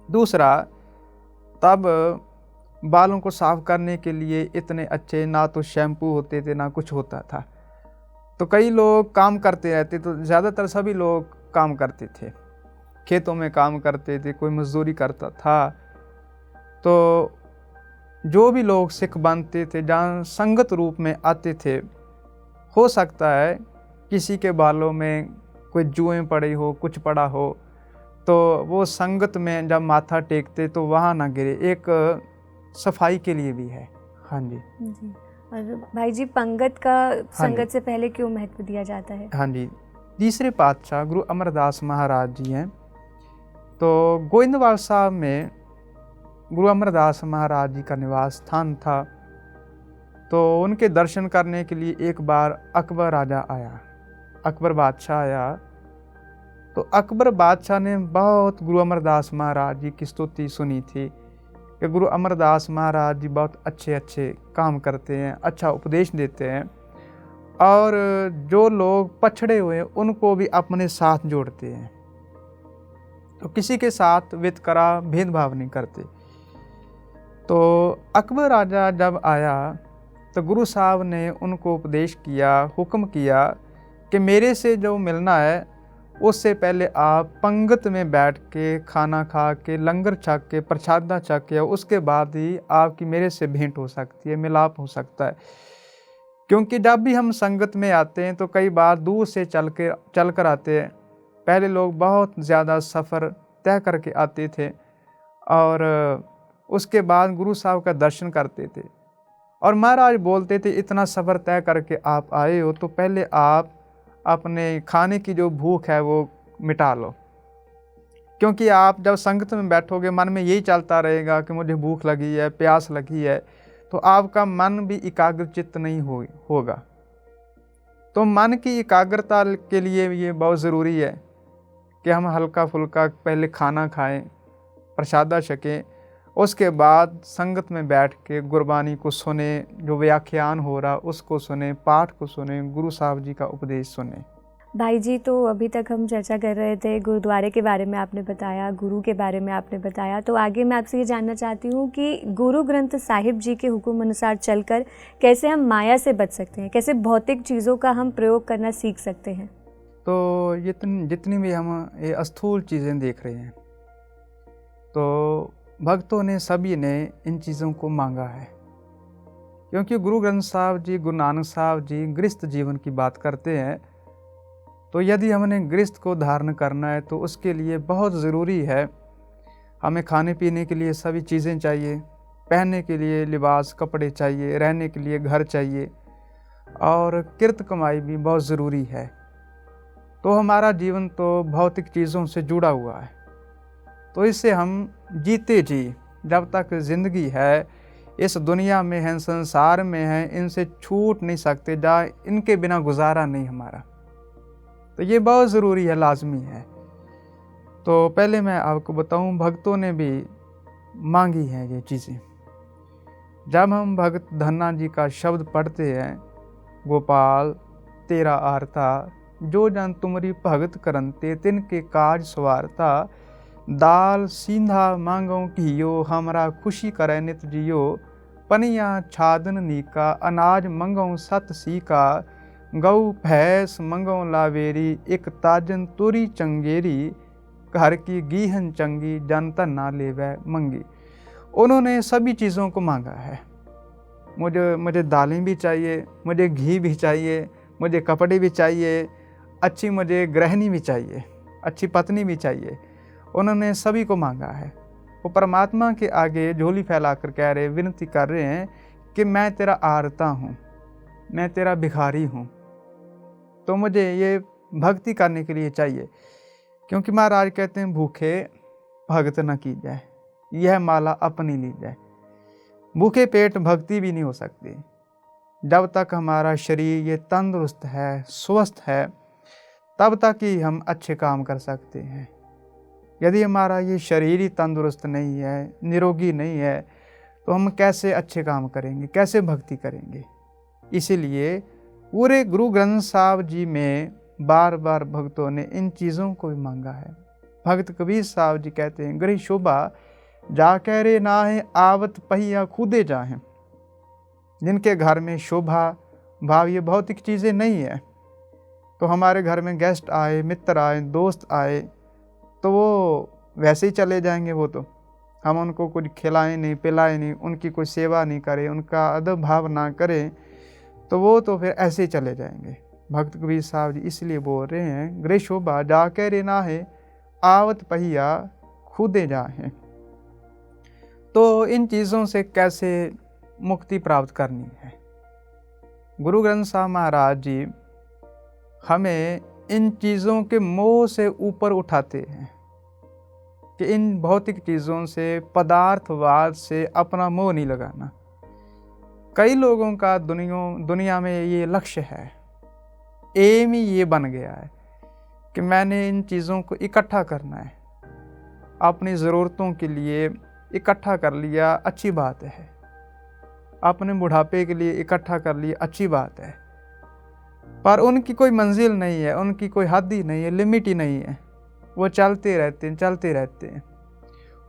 Speaker 1: दूसरा, तब बालों को साफ करने के लिए इतने अच्छे ना तो शैम्पू होते थे ना कुछ होता था, तो कई लोग काम करते रहते, तो ज़्यादातर सभी लोग काम करते थे, खेतों में काम करते थे, कोई मजदूरी करता था। तो जो भी लोग सिख बनते थे, जहाँ संगत रूप में आते थे, हो सकता है किसी के बालों में कोई जुएं पड़ी हो, कुछ पड़ा हो, तो वो संगत में जब माथा टेकते तो वहाँ ना गिरे, एक सफाई के लिए भी है। हाँ जी।
Speaker 3: जी, और भाई जी, पंगत का संगत से पहले क्यों महत्व दिया जाता है?
Speaker 1: हाँ जी। तीसरे पातशाह गुरु अमरदास महाराज जी हैं, तो गोविंदवाल साहब में गुरु अमरदास महाराज जी का निवास स्थान था। तो उनके दर्शन करने के लिए एक बार अकबर राजा आया, अकबर बादशाह आया। तो अकबर बादशाह ने बहुत गुरु अमरदास महाराज जी की स्तुति सुनी थी कि गुरु अमरदास महाराज जी बहुत अच्छे अच्छे काम करते हैं, अच्छा उपदेश देते हैं, और जो लोग पछड़े हुए हैं उनको भी अपने साथ जोड़ते हैं, तो किसी के साथ वितकरा भेदभाव नहीं करते। तो अकबर राजा जब आया तो गुरु साहब ने उनको उपदेश किया, हुक्म किया कि मेरे से जो मिलना है उससे पहले आप पंगत में बैठ के खाना खा के, लंगर छक के, प्रसादा छक के, उसके बाद ही आपकी मेरे से भेंट हो सकती है, मिलाप हो सकता है। क्योंकि जब भी हम संगत में आते हैं तो कई बार दूर से चल कर आते हैं। पहले लोग बहुत ज़्यादा सफ़र तय करके आते थे और उसके बाद गुरु साहब का दर्शन करते थे, और महाराज बोलते थे इतना सफ़र तय करके आप आए हो तो पहले आप अपने खाने की जो भूख है वो मिटा लो। क्योंकि आप जब संगत में बैठोगे मन में यही चलता रहेगा कि मुझे भूख लगी है, प्यास लगी है, तो आपका मन भी एकाग्रचित्त नहीं होगा। तो मन की एकाग्रता के लिए ये बहुत ज़रूरी है कि हम हल्का फुल्का पहले खाना खाएं, प्रसादा छकें, उसके बाद संगत में बैठ के गुरबानी को सुने, जो व्याख्यान हो रहा उसको सुने, पाठ को सुने, गुरु साहब जी का उपदेश सुने।
Speaker 3: भाई जी, तो अभी तक हम चर्चा कर रहे थे गुरुद्वारे के बारे में, आपने बताया गुरु के बारे में आपने बताया, तो आगे मैं आपसे ये जानना चाहती हूँ कि गुरु ग्रंथ साहिब जी के हुक्म अनुसार चलकर कैसे हम माया से बच सकते हैं, कैसे भौतिक चीज़ों का हम प्रयोग करना सीख सकते हैं।
Speaker 1: तो जितनी भी हम ये स्थूल चीज़ें देख रहे हैं, तो भक्तों ने सभी ने इन चीज़ों को मांगा है, क्योंकि गुरु ग्रंथ साहब जी, गुरु नानक साहब जी गृहस्थ जीवन की बात करते हैं। तो यदि हमने गृहस्थ को धारण करना है तो उसके लिए बहुत ज़रूरी है, हमें खाने पीने के लिए सभी चीज़ें चाहिए, पहनने के लिए लिबास कपड़े चाहिए, रहने के लिए घर चाहिए, और किरत कमाई भी बहुत ज़रूरी है। तो हमारा जीवन तो भौतिक चीज़ों से जुड़ा हुआ है, तो इससे हम जीते जी जब तक ज़िंदगी है, इस दुनिया में हैं, संसार में हैं, इनसे छूट नहीं सकते, जहाँ इनके बिना गुजारा नहीं हमारा। तो ये बहुत ज़रूरी है, लाजमी है। तो पहले मैं आपको बताऊं, भक्तों ने भी मांगी हैं ये चीज़ें। जब हम भगत धन्ना जी का शब्द पढ़ते हैं, गोपाल तेरा आरता, जो जन तुमरी भगत करनते, तिनके काज सवारता, दाल सींधा मांगों घियो, हमरा खुशी करे नित जियो, पनिया छादन नीका, अनाज मंगों सत सीका, गऊ भैंस मंगों लावेरी, एक ताजन तुरी चंगेरी, घर की गीहन चंगी, जनता ना लेवे मंगी। उन्होंने सभी चीज़ों को मांगा है। मुझे दालें भी चाहिए, मुझे घी भी चाहिए, मुझे कपड़े भी चाहिए, अच्छी मुझे गृहिणी भी चाहिए, अच्छी पत्नी भी चाहिए। उन्होंने सभी को मांगा है। वो परमात्मा के आगे झोली फैलाकर कह रहे, विनती कर रहे हैं कि मैं तेरा आरता हूँ, मैं तेरा भिखारी हूँ, तो मुझे ये भक्ति करने के लिए चाहिए। क्योंकि महाराज कहते हैं, भूखे भगत न की जाए, यह माला अपनी ली जाए। भूखे पेट भक्ति भी नहीं हो सकती। जब तक हमारा शरीर ये तंदुरुस्त है, स्वस्थ है, तब तक ही हम अच्छे काम कर सकते हैं। यदि हमारा ये शरीर ही तंदुरुस्त नहीं है, निरोगी नहीं है, तो हम कैसे अच्छे काम करेंगे, कैसे भक्ति करेंगे। इसीलिए पूरे गुरु ग्रंथ साहब जी में बार बार भक्तों ने इन चीज़ों को भी मांगा है। भगत कबीर साहब जी कहते हैं, गृह शोभा जा कह रे ना है, आवत पहिया खुदे जाहें। जिनके घर में शोभा भाव ये भौतिक चीज़ें नहीं है, तो हमारे घर में गेस्ट आए, मित्र आए, दोस्त आए, तो वो वैसे ही चले जाएंगे। वो तो हम उनको कुछ खिलाएं नहीं, पिलाएं नहीं, उनकी कोई सेवा नहीं करें, उनका अदब भाव ना करें, तो वो तो फिर ऐसे ही चले जाएंगे। भक्त कबीर साहब जी इसलिए बोल रहे हैं, गृह शोभा जा कह रे ना है, आवत पहिया खुदे जाहें। तो इन चीज़ों से कैसे मुक्ति प्राप्त करनी है, गुरु ग्रंथ साहब महाराज जी हमें इन चीज़ों के मोह से ऊपर उठाते हैं कि इन भौतिक चीज़ों से, पदार्थवाद से अपना मोह नहीं लगाना। कई लोगों का दुनिया में ये लक्ष्य है, एम ही ये बन गया है कि मैंने इन चीज़ों को इकट्ठा करना है, अपनी ज़रूरतों के लिए इकट्ठा कर लिया, अच्छी बात है। अपने बुढ़ापे के लिए इकट्ठा कर लिया, अच्छी बात है। पर उनकी कोई मंजिल नहीं है, उनकी कोई हद ही नहीं है, लिमिट ही नहीं है। वो चलते रहते हैं।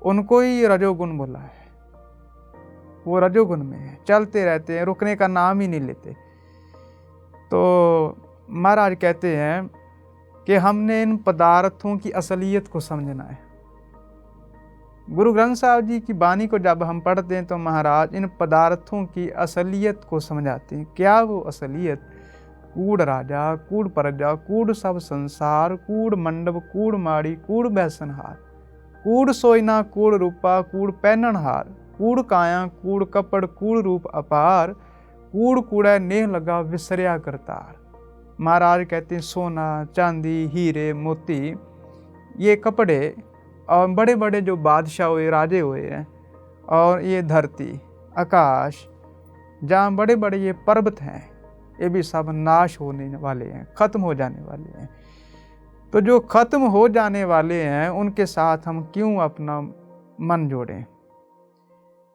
Speaker 1: उनको ही रजोगुण बोला है, वो रजोगुण में है, चलते रहते हैं, रुकने का नाम ही नहीं लेते। तो महाराज कहते हैं कि हमने इन पदार्थों की असलियत को समझना है। गुरु ग्रंथ साहब जी की वाणी को जब हम पढ़ते हैं तो महाराज इन पदार्थों की असलियत को समझाते हैं। क्या वो असलियत? कूड़ राजा, कूड़ प्रजा, कूड़ सब संसार, कूड़ मंडप, कूड़ माड़ी, कूड़ बैसनहार, कूड़ सोयना, कूड़ रूपा, कूड़ पहननहार, कूड़ काया, कूड़ कपड़, कूड़ रूप अपार, कूड़ कूड़ा नेह लगा विसरिया करतार। महाराज कहते हैं सोना, चांदी, हीरे, मोती, ये कपड़े, और बड़े बड़े जो बादशाह हुए, राजे हुए हैं, और ये धरती, आकाश, जहाँ बड़े बड़े ये पर्वत हैं, ये भी सब नाश होने वाले हैं, ख़त्म हो जाने वाले हैं। तो जो ख़त्म हो जाने वाले हैं उनके साथ हम क्यों अपना मन जोड़ें।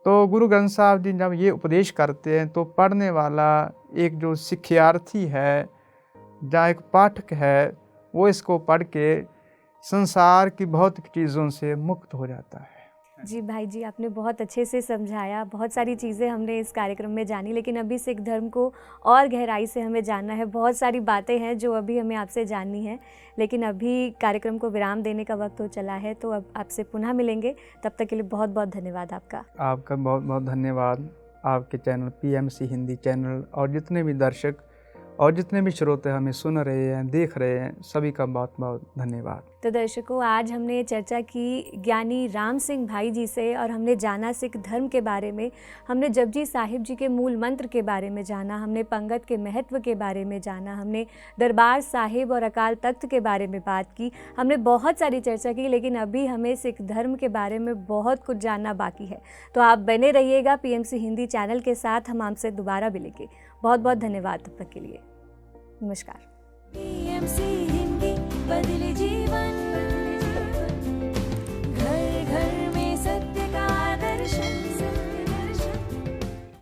Speaker 1: तो गुरु ग्रंथ साहब जी जब ये उपदेश करते हैं तो पढ़ने वाला एक जो शिक्षार्थी है या एक पाठक है, वो इसको पढ़ के संसार की भौतिक चीज़ों से मुक्त हो जाता है।
Speaker 3: जी भाई जी, आपने बहुत अच्छे से समझाया। बहुत सारी चीज़ें हमने इस कार्यक्रम में जानी, लेकिन अभी सिख धर्म को और गहराई से हमें जानना है। बहुत सारी बातें हैं जो अभी हमें आपसे जाननी है, लेकिन अभी कार्यक्रम को विराम देने का वक्त हो चला है। तो अब आपसे पुनः मिलेंगे, तब तक के लिए बहुत बहुत धन्यवाद आपका।
Speaker 1: आपका बहुत बहुत धन्यवाद। आपके चैनल PMC हिंदी चैनल और जितने भी दर्शक और जितने भी श्रोते हमें सुन रहे हैं, देख रहे हैं, सभी का बहुत बहुत धन्यवाद।
Speaker 3: तो दर्शकों, आज हमने चर्चा की ज्ञानी राम सिंह भाई जी से और हमने जाना सिख धर्म के बारे में। हमने जपजी साहिब जी के मूल मंत्र के बारे में जाना, हमने पंगत के महत्व के बारे में जाना, हमने दरबार साहिब और अकाल तख्त के बारे में बात की। हमने बहुत सारी चर्चा की, लेकिन अभी हमें सिख धर्म के बारे में बहुत कुछ जानना बाकी है। तो आप बने रहिएगा PMC हिंदी चैनल के साथ। हम आपसे दोबारा मिलेंगे। बहुत बहुत धन्यवाद तब तक के लिए। नमस्कार।
Speaker 4: PMC हिंदी बदले जी।